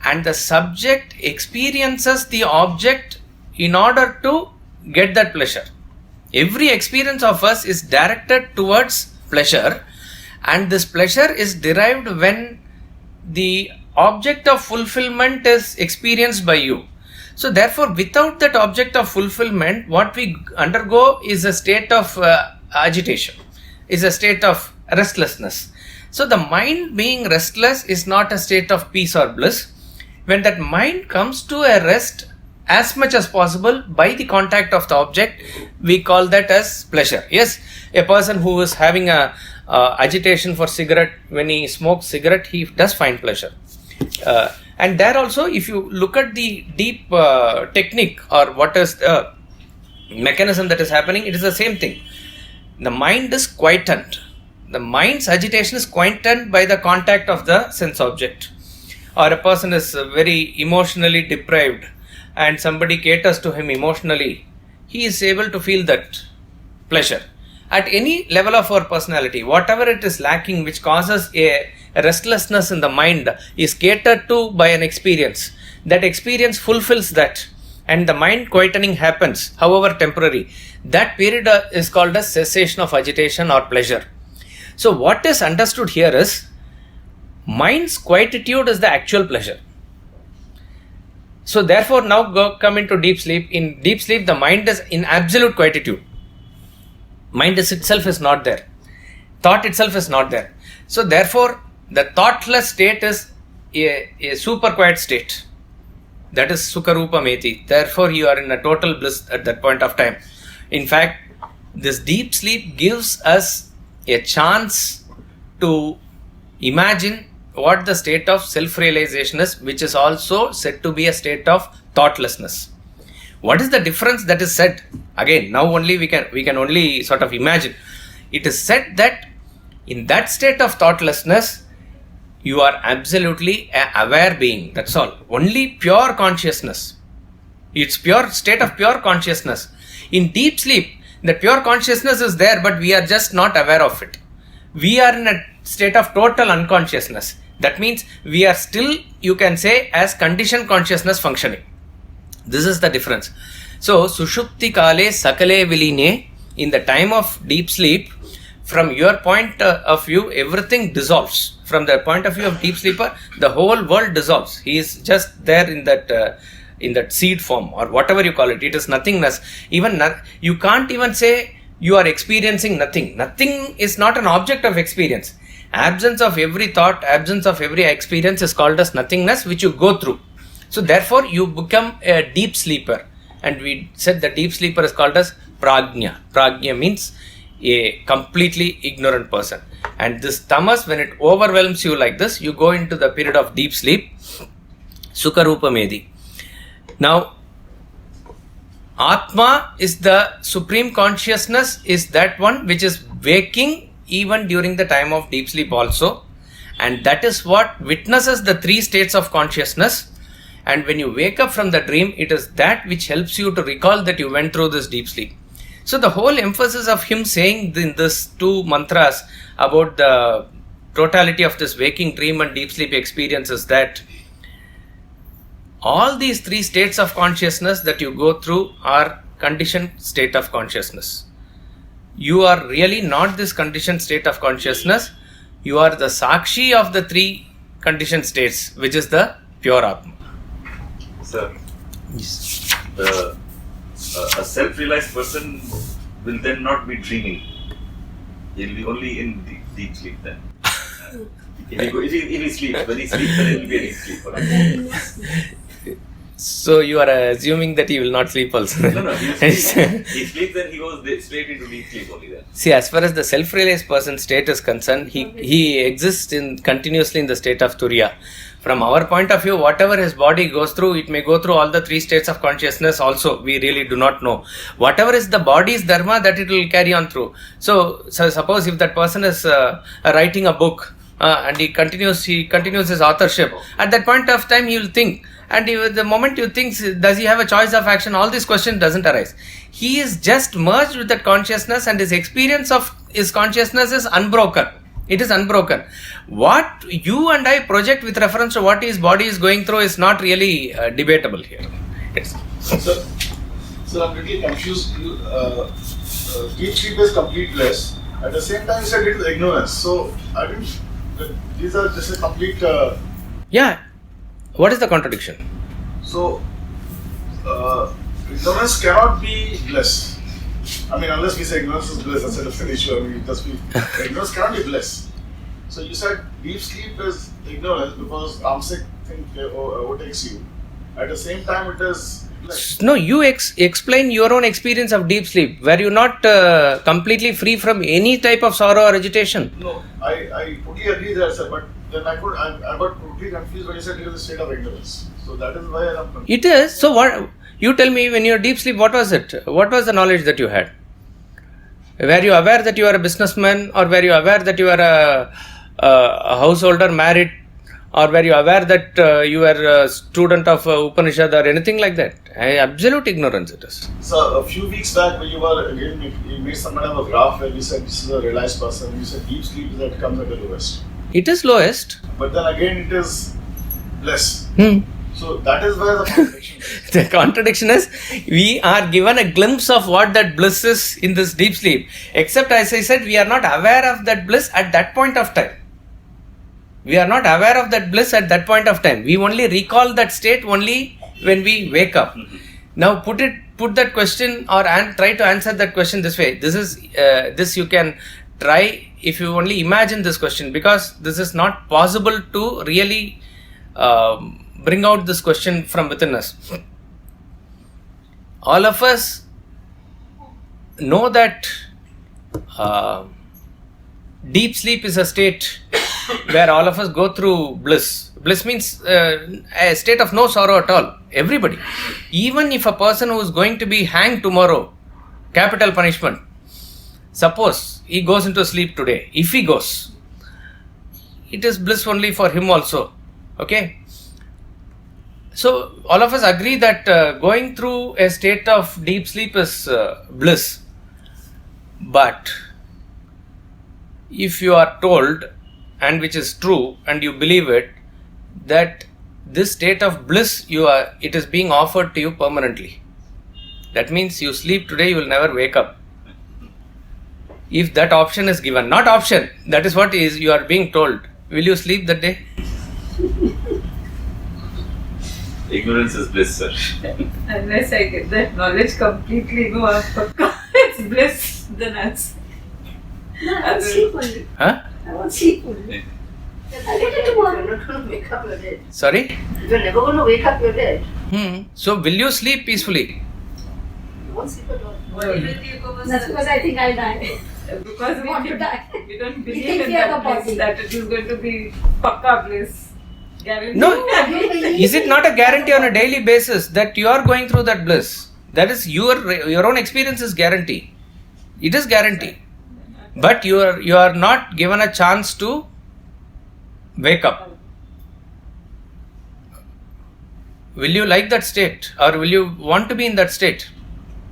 Speaker 2: and the subject experiences the object in order to get that pleasure. Every experience of us is directed towards pleasure, and this pleasure is derived when the object of fulfillment is experienced by you. So therefore, without that object of fulfillment, what we undergo is a state of agitation, is a state of restlessness. So the mind being restless is not a state of peace or bliss. When that mind comes to a rest as much as possible by the contact of the object, we call that as pleasure. Yes, a person who is having a agitation for cigarette, when he smokes cigarette, he does find pleasure. And there also, if you look at the deep technique or what is the mechanism that is happening, it is the same thing. The mind is quietened. The mind's agitation is quietened by the contact of the sense object. Or a person is very emotionally deprived and somebody caters to him emotionally, he is able to feel that pleasure. At any level of our personality, whatever it is lacking which causes a restlessness in the mind is catered to by an experience. That experience fulfills that, and the mind quietening happens, however temporary, that period is called as cessation of agitation or pleasure. So what is understood here is mind's quietude is the actual pleasure. So therefore now come into deep sleep. In deep sleep the mind is in absolute quietude. Mind itself is not there. Thought itself is not there. So therefore the thoughtless state is a super quiet state. That is Sukha-Rupa Meti. Therefore you are in a total bliss at that point of time. In fact, this deep sleep gives us a chance to imagine what the state of self-realization is, which is also said to be a state of thoughtlessness. What is the difference that is said? Again, now only we can only sort of imagine. It is said that in that state of thoughtlessness, you are absolutely an aware being. That's all. Only pure consciousness. It's pure state of pure consciousness. In deep sleep, the pure consciousness is there, but we are just not aware of it. We are in a state of total unconsciousness. That means we are still, you can say, as conditioned consciousness functioning. This is the difference. So, Sushupti Kale Sakale Viline, in the time of deep sleep, from your point of view, everything dissolves. From the point of view of deep sleeper, the whole world dissolves. He is just there in that seed form or whatever you call it. It is nothingness. You can't even say you are experiencing nothing. Nothing is not an object of experience. Absence of every thought, absence of every experience is called as nothingness, which you go through. So therefore you become a deep sleeper. And we said the deep sleeper is called as prajna. Prajna means a completely ignorant person. And this tamas, when it overwhelms you like this, you go into the period of deep sleep, Sukha-Rupa Medi. Now, Atma is the supreme consciousness, is that one which is waking even during the time of deep sleep also. And that is what witnesses the three states of consciousness. And when you wake up from the dream, it is that which helps you to recall that you went through this deep sleep. So the whole emphasis of him saying in this two mantras about the totality of this waking, dream and deep sleep experience is that all these three states of consciousness that you go through are conditioned state of consciousness. You are really not this conditioned state of consciousness. You are the Sakshi of the three conditioned states, which is the pure Atma.
Speaker 7: Sir,
Speaker 2: Yes.
Speaker 7: A self-realized person will then not be dreaming. He'll be only in deep sleep then. If he sleeps, when he sleeps, then he'll be in deep sleep.
Speaker 2: So you are assuming that he will not sleep also.
Speaker 7: No, he sleeps, then he goes straight into deep sleep only then.
Speaker 2: See, as far as the self-realized person state is concerned, he exists continuously in the state of Turiya. From our point of view, whatever his body goes through, it may go through all the three states of consciousness also. We really do not know. Whatever is the body's dharma, that it will carry on through. So suppose if that person is writing a book and he continues his authorship, at that point of time he will think. And the moment you think, does he have a choice of action? All these questions doesn't arise. He is just merged with that consciousness and his experience of his consciousness is unbroken. It is unbroken. What you and I project with reference to what his body is going through is not really debatable here. Yes.
Speaker 9: So I'm little confused. Deep sleep is complete bliss. At the same time, you said it is ignorance. So I didn't. This is a complete.
Speaker 2: Yeah. What is the contradiction?
Speaker 9: So ignorance cannot be bliss. I mean, unless we say ignorance is bliss, that's a different issue. I mean, it just be ignorance cannot be bliss. So you said deep sleep is ignorance because Amsik thing overtakes you. At the same time, it is bliss.
Speaker 2: No, you explain your own experience of deep sleep. Were you not completely free from any type of sorrow or agitation?
Speaker 9: No, I totally agree there, sir. But then I got totally confused when you said it is a state of ignorance. So that is why I'm confused.
Speaker 2: It is. So what? You tell me, when you were deep sleep, what was it? What was the knowledge that you had? Were you aware that you are a businessman, or were you aware that you are a householder, married, or were you aware that you were a student of Upanishad or anything like that? Absolute ignorance it is.
Speaker 9: So a few weeks back, when you made some kind of a graph where you said this is a realized person. You said deep sleep is that comes at the lowest.
Speaker 2: It is lowest.
Speaker 9: But then again, it is bliss. So that is where the contradiction is.
Speaker 2: The contradiction is we are given a glimpse of what that bliss is in this deep sleep. Except, as I said, we are not aware of that bliss at that point of time. We are not aware of that bliss at that point of time. We only recall that state only when we wake up. Now put that question or try to answer that question this way. This you can try if you only imagine this question, because this is not possible to really bring out this question from within us. All of us know that deep sleep is a state where all of us go through bliss. Bliss means a state of no sorrow at all. Everybody. Even if a person who is going to be hanged tomorrow, capital punishment, suppose he goes into sleep today, if he goes, it is bliss only for him also. Okay? So, all of us agree that going through a state of deep sleep is bliss. But, if you are told, and which is true, and you believe it, that this state of bliss it is being offered to you permanently. That means you sleep today, you will never wake up. If that option is given, not option, that is what is you are being told. Will you sleep that day?
Speaker 7: Ignorance is bliss, sir.
Speaker 5: Unless I get that knowledge completely, no, it's bliss, then that's.
Speaker 3: No, I won't sleep only.
Speaker 2: Huh?
Speaker 3: I won't sleep only. I'll get it tomorrow. You're not going to wake up, you're dead.
Speaker 2: Sorry?
Speaker 3: You're never going to wake up, you're dead.
Speaker 2: So, will you sleep peacefully?
Speaker 3: You won't sleep at all.
Speaker 5: That's
Speaker 3: That's because I think I'll die.
Speaker 5: Because
Speaker 3: We want to die.
Speaker 5: we don't
Speaker 3: We
Speaker 5: believe
Speaker 3: think
Speaker 5: in
Speaker 3: we are
Speaker 5: that
Speaker 3: the
Speaker 5: bliss,
Speaker 3: body.
Speaker 5: that it is going to be pakka bliss. Guaranteed.
Speaker 2: No.
Speaker 3: You believe
Speaker 2: Is it not a guarantee on a daily basis that you are going through that bliss? That is your own experience is guarantee. It is guarantee. But you are not given a chance to wake up. Will you like that state, or will you want to be in that state?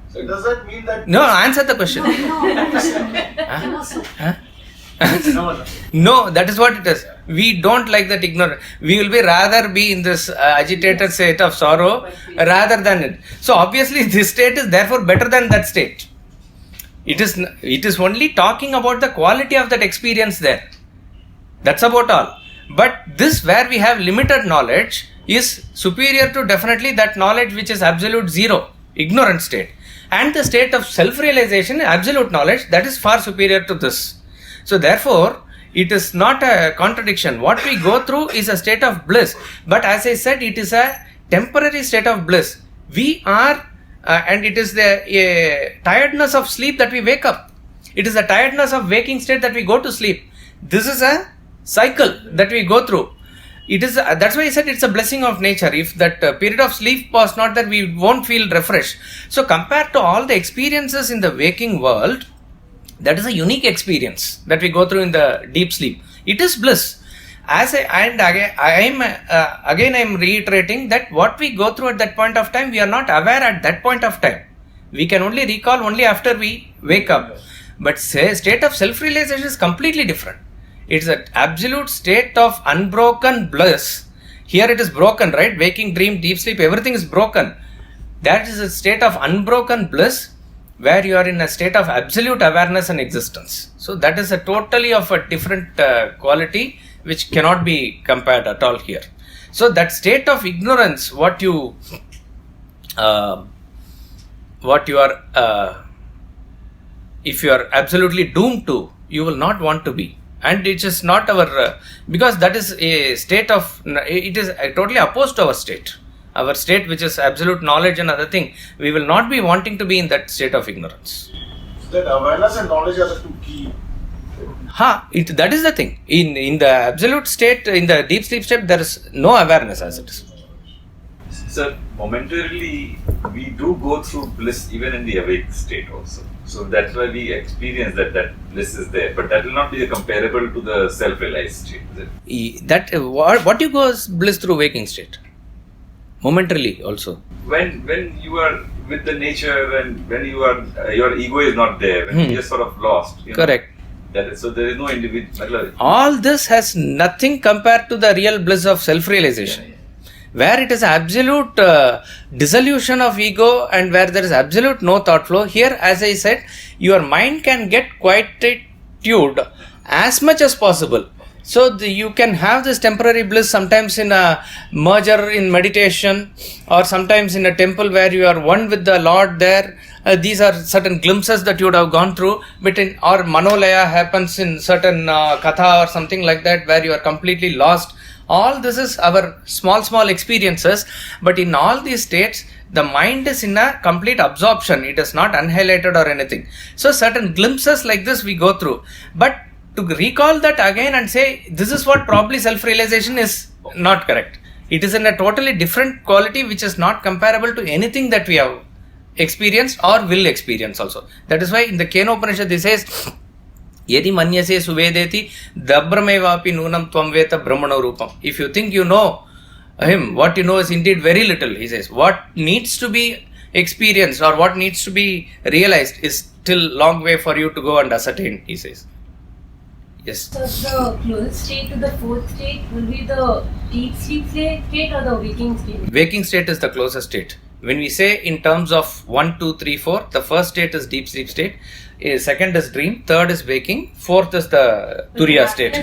Speaker 9: So does that mean that
Speaker 2: No, answer the question.
Speaker 3: No, sir.
Speaker 9: no.
Speaker 2: No, that is what it is. We don't like that ignorance. We will be rather be in this agitated state of sorrow rather than it. So obviously this state is therefore better than that state. It is only talking about the quality of that experience there. That's about all. But this where we have limited knowledge is superior to definitely that knowledge which is absolute zero, ignorant state. And the state of self-realization, absolute knowledge, that is far superior to this. So therefore, it is not a contradiction. What we go through is a state of bliss. But as I said, it is a temporary state of bliss. We are, and it is the tiredness of sleep that we wake up. It is the tiredness of waking state that we go to sleep. This is a cycle that we go through. It is that's why I said it's a blessing of nature. If that period of sleep was not there, we won't feel refreshed. So compared to all the experiences in the waking world, that is a unique experience that we go through in the deep sleep. It is bliss. Again I am reiterating that what we go through at that point of time, we are not aware at that point of time. We can only recall only after we wake up. But state of self-realization is completely different. It's an absolute state of unbroken bliss. Here it is broken, right? Waking, dream, deep sleep, everything is broken. That is a state of unbroken bliss where you are in a state of absolute awareness and existence. So that is a totally of a different quality which cannot be compared at all here. So that state of ignorance, what you are, if you are absolutely doomed to, you will not want to be. And it is not our, because that is a state of, it is totally opposed to our state. Our state which is absolute knowledge and other thing, we will not be wanting to be in that state of ignorance.
Speaker 9: That awareness and knowledge are the two key.
Speaker 2: That is the thing. In the absolute state, in the deep sleep state, there is no awareness as it is.
Speaker 7: Sir, momentarily we do go through bliss even in the awake state also. So that's why we experience that bliss is there. But that will not be comparable to the self-realized state, is it?
Speaker 2: What you go is bliss through waking state. Momentarily also.
Speaker 7: When you are with the nature and when you are your ego is not there, when you are sort of lost.
Speaker 2: Correct.
Speaker 7: So there is no individual.
Speaker 2: All this has nothing compared to the real bliss of self-realization. where it is absolute dissolution of ego and where there is absolute no thought flow. Here, as I said, your mind can get quietude as much as possible. So you can have this temporary bliss sometimes in a merger in meditation, or sometimes in a temple where you are one with the Lord there. These are certain glimpses that you would have gone through, but or Manolaya happens in certain katha or something like that, where you are completely lost. All this is our small experiences, but in all these states, the mind is in a complete absorption. It is not unhighlighted or anything. So certain glimpses like this we go through, but to recall that again and say this is what probably self-realization is not correct. It is in a totally different quality which is not comparable to anything that we have experienced or will experience also. That is why in the Kena Upanishad it says, Yedi manyase suvedeti dabramevapi nunam tvam veta brahmano rupam. If you think you know him, what you know is indeed very little, he says. What needs to be experienced or what needs to be realized is still long way for you to go and ascertain, he says. Yes.
Speaker 10: So the closest state to the fourth state will be the deep sleep state or the waking state?
Speaker 2: Waking state is the closest state. When we say in terms of 1, 2, 3, 4, the first state is deep sleep state, second is dream, third is waking, fourth is the Turiya state.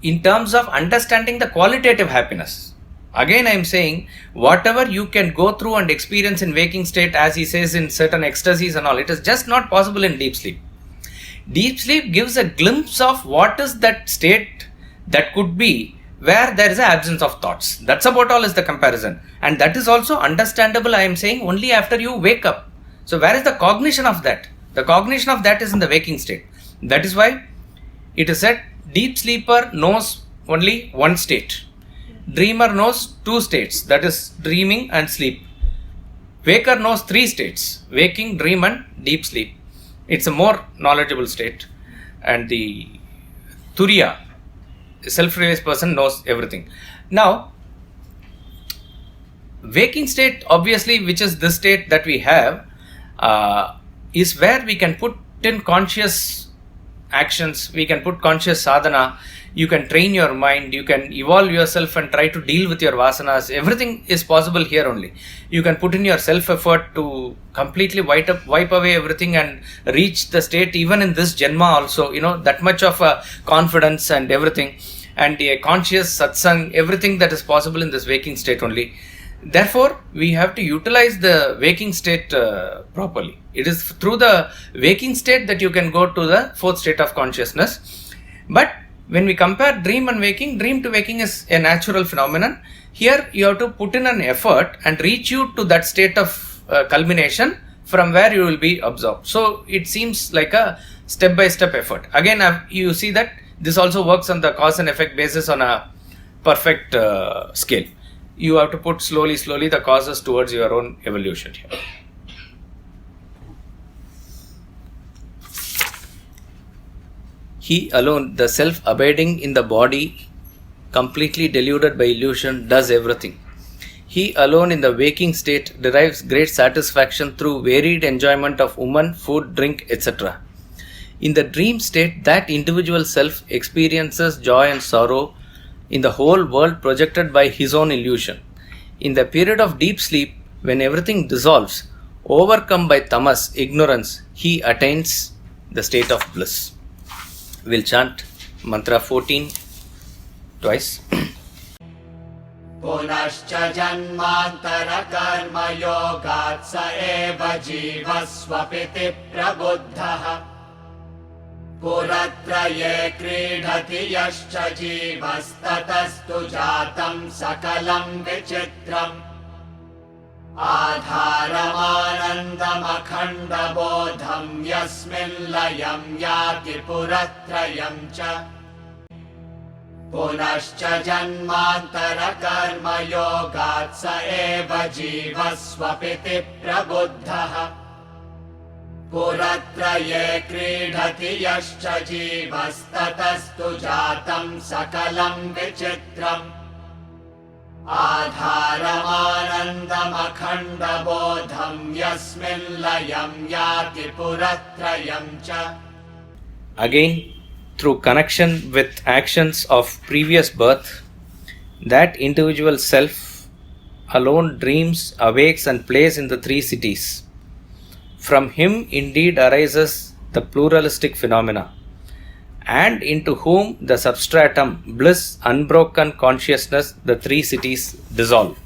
Speaker 2: In terms of understanding the qualitative happiness, again I am saying whatever you can go through and experience in waking state, as he says in certain ecstasies and all, it is just not possible in deep sleep. Deep sleep gives a glimpse of what is that state that could be where there is an absence of thoughts. That's about all is the comparison. And that is also understandable, I am saying, only after you wake up. So where is the cognition of that? The cognition of that is in the waking state. That is why it is said deep sleeper knows only one state. Dreamer knows two states, that is dreaming and sleep. Waker knows three states, waking, dream and deep sleep. It's a more knowledgeable state. And the Turiya, self-realized person, knows everything. Now, waking state, obviously, which is this state that we have, is where we can put in conscious actions, we can put conscious sadhana, you can train your mind, you can evolve yourself and try to deal with your vasanas. Everything is possible here only. You can put in your self-effort to completely wipe away everything and reach the state even in this Janma also, that much of confidence and everything, and a conscious satsang, everything that is possible in this waking state only. Therefore, we have to utilize the waking state properly. It is through the waking state that you can go to the fourth state of consciousness. But when we compare dream and waking, dream to waking is a natural phenomenon. Here you have to put in an effort and reach you to that state of culmination from where you will be absorbed. So it seems like a step-by-step effort. Again, you see that this also works on the cause and effect basis on a perfect scale. You have to put slowly the causes towards your own evolution here. He alone, the self abiding in the body, completely deluded by illusion, does everything. He alone in the waking state derives great satisfaction through varied enjoyment of woman, food, drink, etc. In the dream state, that individual self experiences joy and sorrow in the whole world projected by his own illusion. In the period of deep sleep, when everything dissolves, overcome by tamas, ignorance, he attains the state of bliss. We'll chant mantra 14 twice.
Speaker 1: Punascha janmantara karma yogat sa eva jiva swapiti prabuddhaha Puratraye kridhati yascha jivastatastu jatam sakalam vichitram Adharam akhanda bodham yasmin layam yati puratrayam cha Punascha janmantara karma yogat sa eva jiva swapiti prabuddhaha Puratraye kridhati yascha jivastatastu jatam sakalam vichitram Adharam akhanda bodham yasmin layam yati puratrayam cha.
Speaker 2: Again, through connection with actions of previous birth, that individual self alone dreams, awakes, and plays in the three cities. From him indeed arises the pluralistic phenomena, and into whom the substratum, bliss, unbroken consciousness, the three cities dissolve.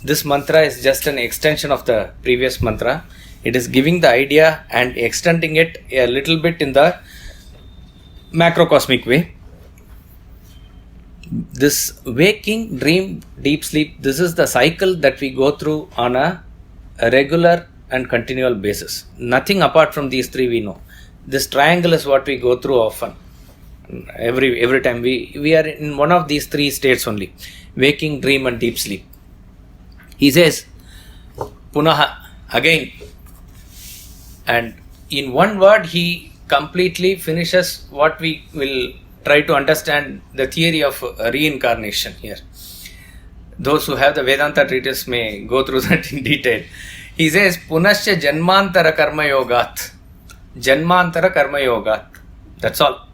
Speaker 2: This mantra is just an extension of the previous mantra. It is giving the idea and extending it a little bit in the macrocosmic way. This waking, dream, deep sleep, this is the cycle that we go through on a regular and continual basis. Nothing apart from these three we know. This triangle is what we go through often. Every time we are in one of these three states only: waking, dream, and deep sleep. He says punaha, again, and in one word he completely finishes what we will try to understand, the theory of reincarnation here. Those who have the Vedanta treatise may go through that in detail. He says punascha janmantara karma yogat. Janmantara karma yogat. That's all.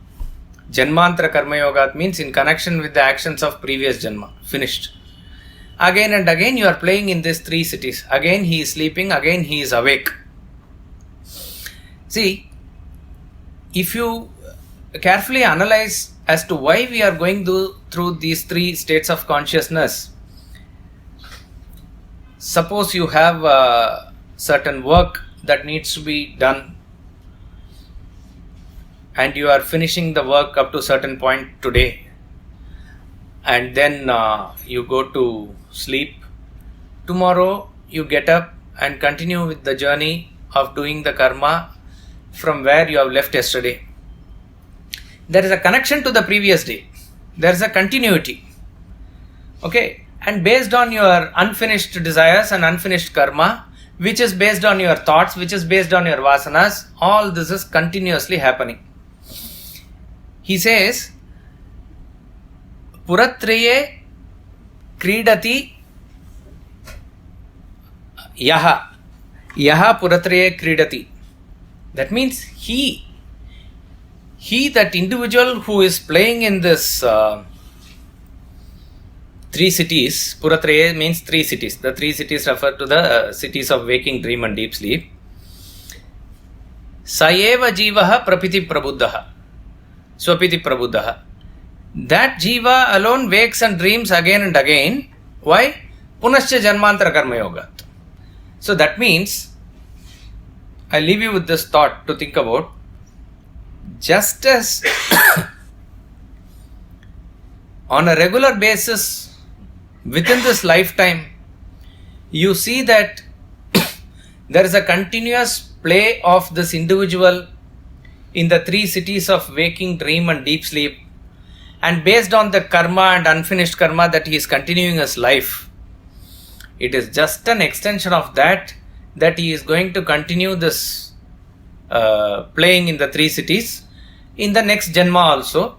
Speaker 2: Janmantara karma yogat means in connection with the actions of previous janma. Finished. Again and again you are playing in these three cities. Again he is sleeping, again he is awake. See, if you carefully analyze as to why we are going through these three states of consciousness, suppose you have certain work that needs to be done and you are finishing the work up to a certain point today, and then you go to sleep. Tomorrow you get up and continue with the journey of doing the karma from where you have left yesterday. There is a connection to the previous day. There is a continuity. Okay, and based on your unfinished desires and unfinished karma, which is based on your thoughts, which is based on your vasanas, all this is continuously happening. He says, Puratraye Kridati Yaha. Yaha Puratraye Kridati. That means he, that individual who is playing in this three cities. Puratraye means three cities. The three cities refer to the cities of waking, dream, and deep sleep. Saeva jivaha prapiti prabuddhaha. Swapiti prabuddhaha. That jiva alone wakes and dreams again and again. Why? Punascha janmantara karma yoga. So that means, I leave you with this thought to think about. Just as on a regular basis within this lifetime, you see that there is a continuous play of this individual in the three cities of waking, dream, and deep sleep, and based on the karma and unfinished karma that he is continuing his life, it is just an extension of that he is going to continue this playing in the three cities in the next janma also.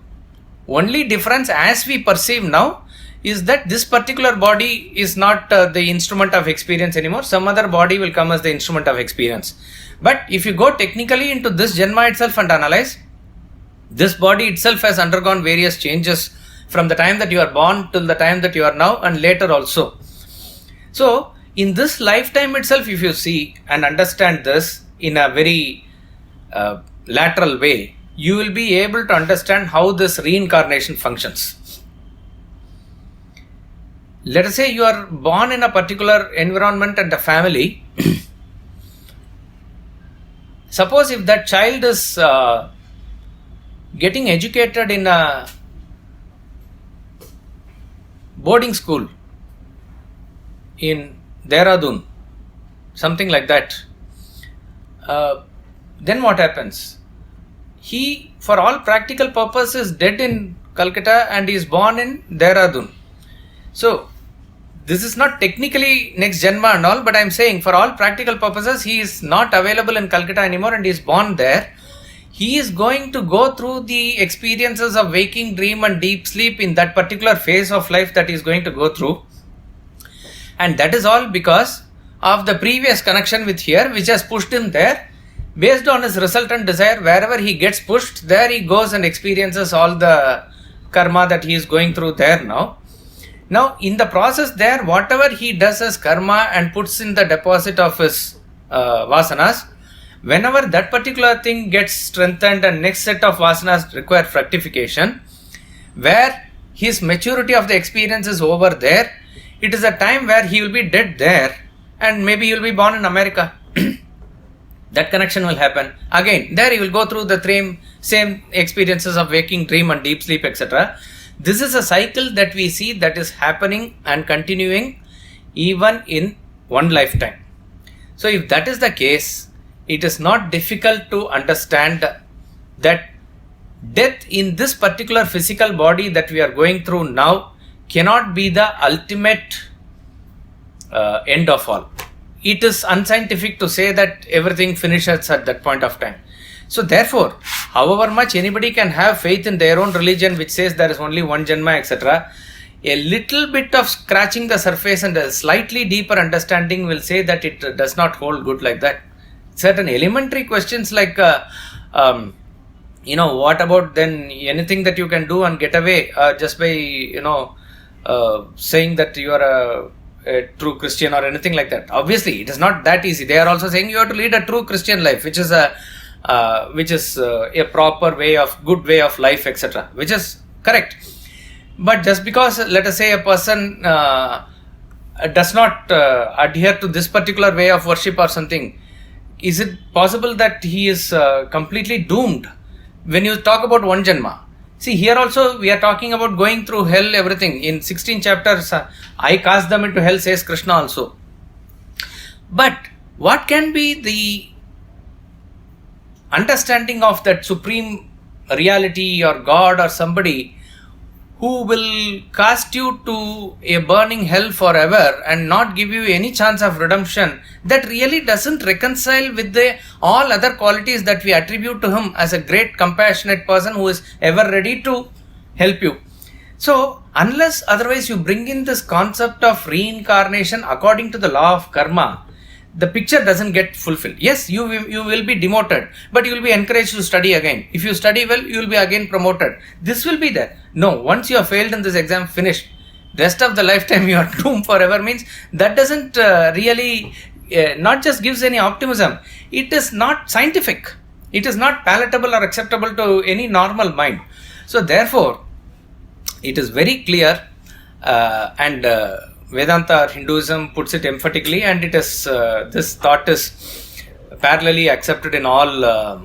Speaker 2: Only difference as we perceive now is that this particular body is not the instrument of experience anymore. Some other body will come as the instrument of experience. But if you go technically into this janma itself and analyze, this body itself has undergone various changes from the time that you are born till the time that you are now, and later also. So in this lifetime itself, if you see and understand this in a very lateral way, you will be able to understand how this reincarnation functions. Let us say you are born in a particular environment and a family. Suppose if that child is getting educated in a boarding school in Dehradun, something like that, then what happens? He, for all practical purposes, is dead in Calcutta and is born in Dehradun. So this is not technically next janma and all, but I am saying for all practical purposes he is not available in Calcutta anymore and is born there. He is going to go through the experiences of waking, dream, and deep sleep in that particular phase of life that he is going to go through. And that is all because of the previous connection with here, which has pushed him there. Based on his resultant desire, wherever he gets pushed, there he goes and experiences all the karma that he is going through there now. Now, in the process there, whatever he does as karma and puts in the deposit of his vasanas, whenever that particular thing gets strengthened and next set of vasanas require fructification, where his maturity of the experience is over there, it is a time where he will be dead there and maybe he will be born in America. That connection will happen. Again, there he will go through the same experiences of waking, dream and deep sleep, etc. This is a cycle that we see that is happening and continuing even in one lifetime. So if that is the case, it is not difficult to understand that death in this particular physical body that we are going through now cannot be the ultimate end of all. It is unscientific to say that everything finishes at that point of time. So therefore, however much anybody can have faith in their own religion which says there is only one Janma, etc., a little bit of scratching the surface and a slightly deeper understanding will say that it does not hold good like that. Certain elementary questions like, what about then anything that you can do and get away just by, saying that you are a true Christian or anything like that. Obviously, it is not that easy. They are also saying you have to lead a true Christian life, which is a proper way of, good way of life, etc., which is correct. But just because, let us say, a person does not adhere to this particular way of worship or something, is it possible that he is completely doomed? When you talk about one Janma, see, here also we are talking about going through hell, everything. In 16 chapters, I cast them into hell, says Krishna also. But what can be the understanding of that supreme reality or God or somebody who will cast you to a burning hell forever and not give you any chance of redemption, that really doesn't reconcile with the all other qualities that we attribute to him as a great compassionate person who is ever ready to help you. So unless otherwise you bring in this concept of reincarnation according to the law of karma, the picture doesn't get fulfilled. Yes, you will be demoted, but you will be encouraged to study again. If you study well, you will be again promoted. This will be there. No, once you have failed in this exam, finished. Rest of the lifetime you are doomed forever means that doesn't really not just gives any optimism. It is not scientific. It is not palatable or acceptable to any normal mind. So therefore, it is very clear and Vedanta or Hinduism puts it emphatically, and it is this thought is parallelly accepted in all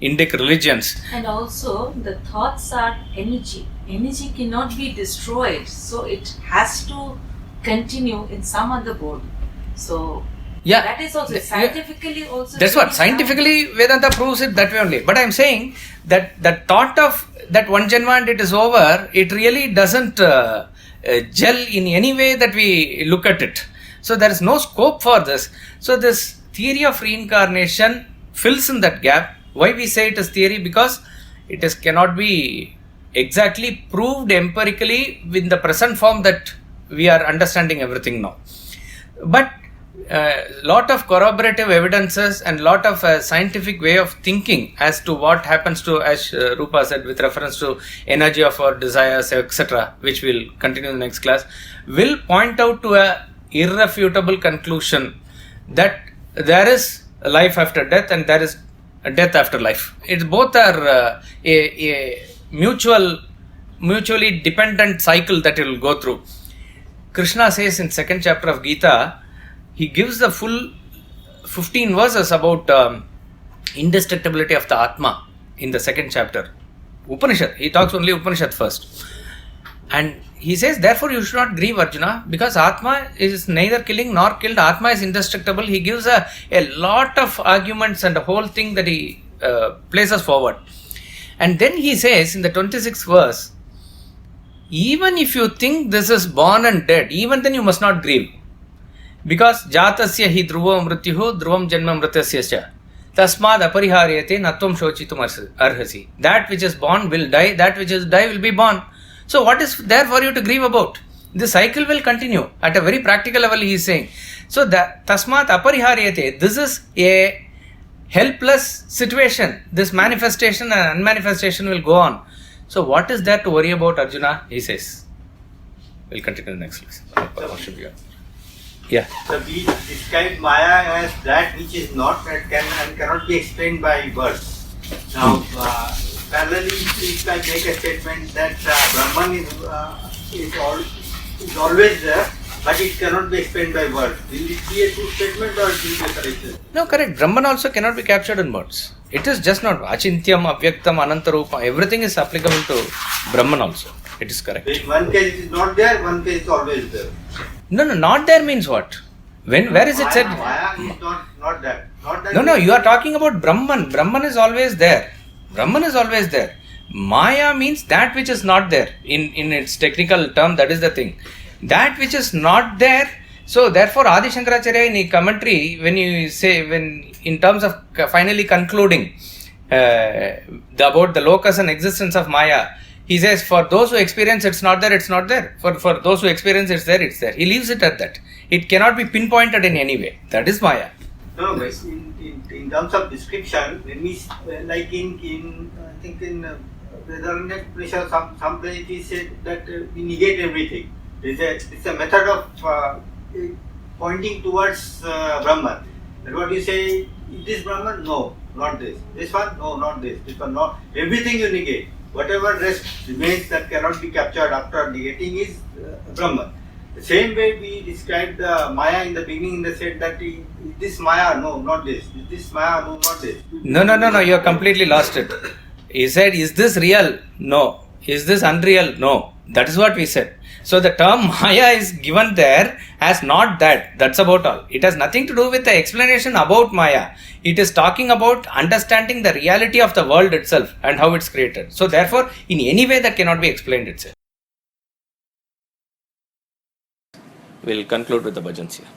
Speaker 2: Indic religions.
Speaker 4: And also, the thoughts are energy. Energy cannot be destroyed, so it has to continue in some other body. So
Speaker 2: yeah,
Speaker 4: that is also scientifically also.
Speaker 2: That's what scientifically Vedanta proves it that way only. But I am saying that the thought of that one Janma and it is over, it really doesn't gel in any way that we look at it. So there is no scope for this. So this theory of reincarnation fills in that gap. Why we say it is theory? Because it cannot be exactly proved empirically in the present form that we are understanding everything now. But lot of corroborative evidences and lot of scientific way of thinking as to what happens to, as Rupa said, with reference to energy of our desires, etc., which we'll continue in the next class, will point out to a irrefutable conclusion that there is a life after death and there is a death after life. It both are a mutually dependent cycle that it will go through. Krishna says in 2nd chapter of Gita, he gives the full 15 verses about indestructibility of the Atma in the 2nd chapter. Upanishad, he talks only Upanishad first. And he says, therefore you should not grieve, Arjuna, because Atma is neither killing nor killed. Atma is indestructible. He gives a lot of arguments and the whole thing that he places forward. And then he says in the 26th verse, even if you think this is born and dead, even then you must not grieve. Because jatasya hi dhruvam mrityuhu dhruvam janma mrityasya cha tasmad apariharyate natvam shochitum arhasi. That which is born will die, that which is die will be born. So what is there for you to grieve about? The cycle will continue. At a very practical level he is saying. So that tasmat apariharyate, this is a helpless situation. This manifestation and unmanifestation will go on. So what is there to worry about, Arjuna? He says. We'll continue the next lesson. What should be on? Yeah.
Speaker 6: So we describe Maya as that which is not and cannot be explained by words. Now, parallelly, if I make a statement that Brahman is always there, but it cannot be explained by words, will it be a true statement or it will be a correction?
Speaker 2: No, correct. Brahman also cannot be captured in words. It is just not Achintyam, Avyaktam, Anantarupa. Everything is applicable to Brahman also. It is correct.
Speaker 6: In one case it is not there, one case is always there.
Speaker 2: No, not there means what? Where is it said?
Speaker 6: Maya is not that. Not that.
Speaker 2: No, you are talking about Brahman. Brahman is always there. Brahman is always there. Maya means that which is not there. In its technical term, that is the thing. That which is not there. So therefore, Adi Shankaracharya in a commentary, when in terms of finally concluding about the locus and existence of Maya, he says, for those who experience it's not there, it's not there. For those who experience it's there, it's there. He leaves it at that. It cannot be pinpointed in any way. That is Maya.
Speaker 6: No, but in terms of description, when we like in I think in Vedaranyaka Upanishad, some place it is said that we negate everything. It's a method of pointing towards Brahman. That what you say, is this Brahman? No, not this. This one? No, not this. This one? No. Everything you negate. Whatever rest remains that cannot be captured after negating is Brahman. The same way we described the Maya in the beginning, they said that is this Maya? No, not this. Is this Maya? No, not this.
Speaker 2: No, you have completely lost it. He said, is this real? No. Is this unreal? No. That is what we said. So the term Maya is given there as not that. That's about all. It has nothing to do with the explanation about Maya. It is talking about understanding the reality of the world itself and how it's created. So therefore, in any way that cannot be explained itself. We'll conclude with the bhajans here.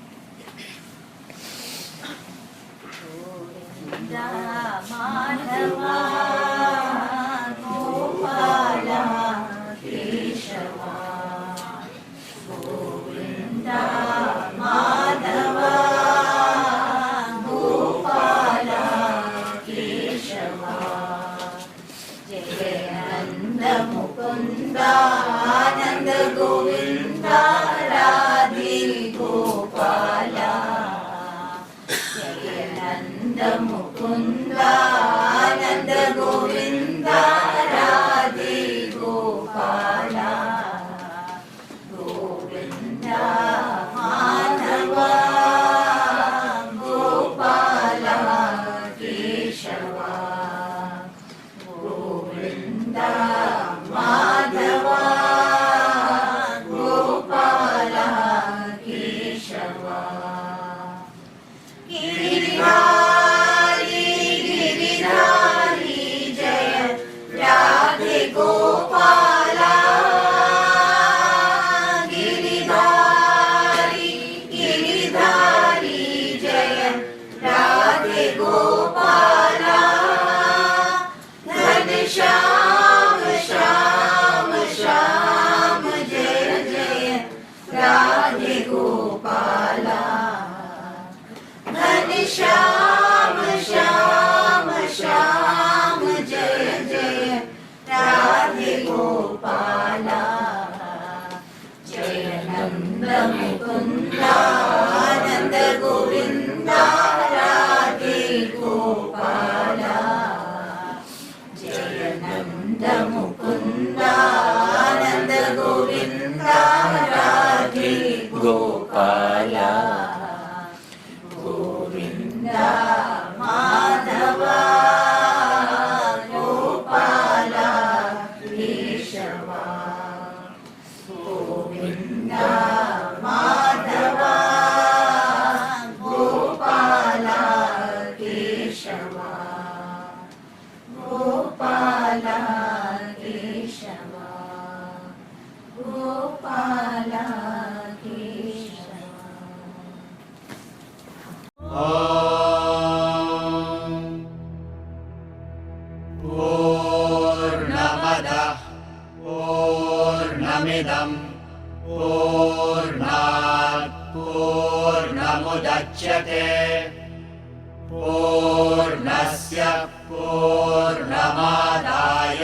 Speaker 1: पूर्णस्य पूर्णमादाय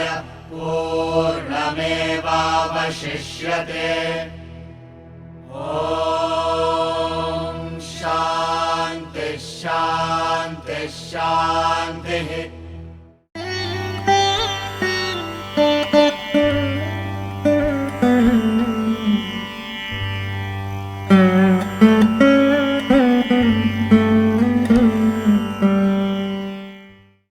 Speaker 1: पूर्णमेवावशिष्यते शान्तिः शान्तिः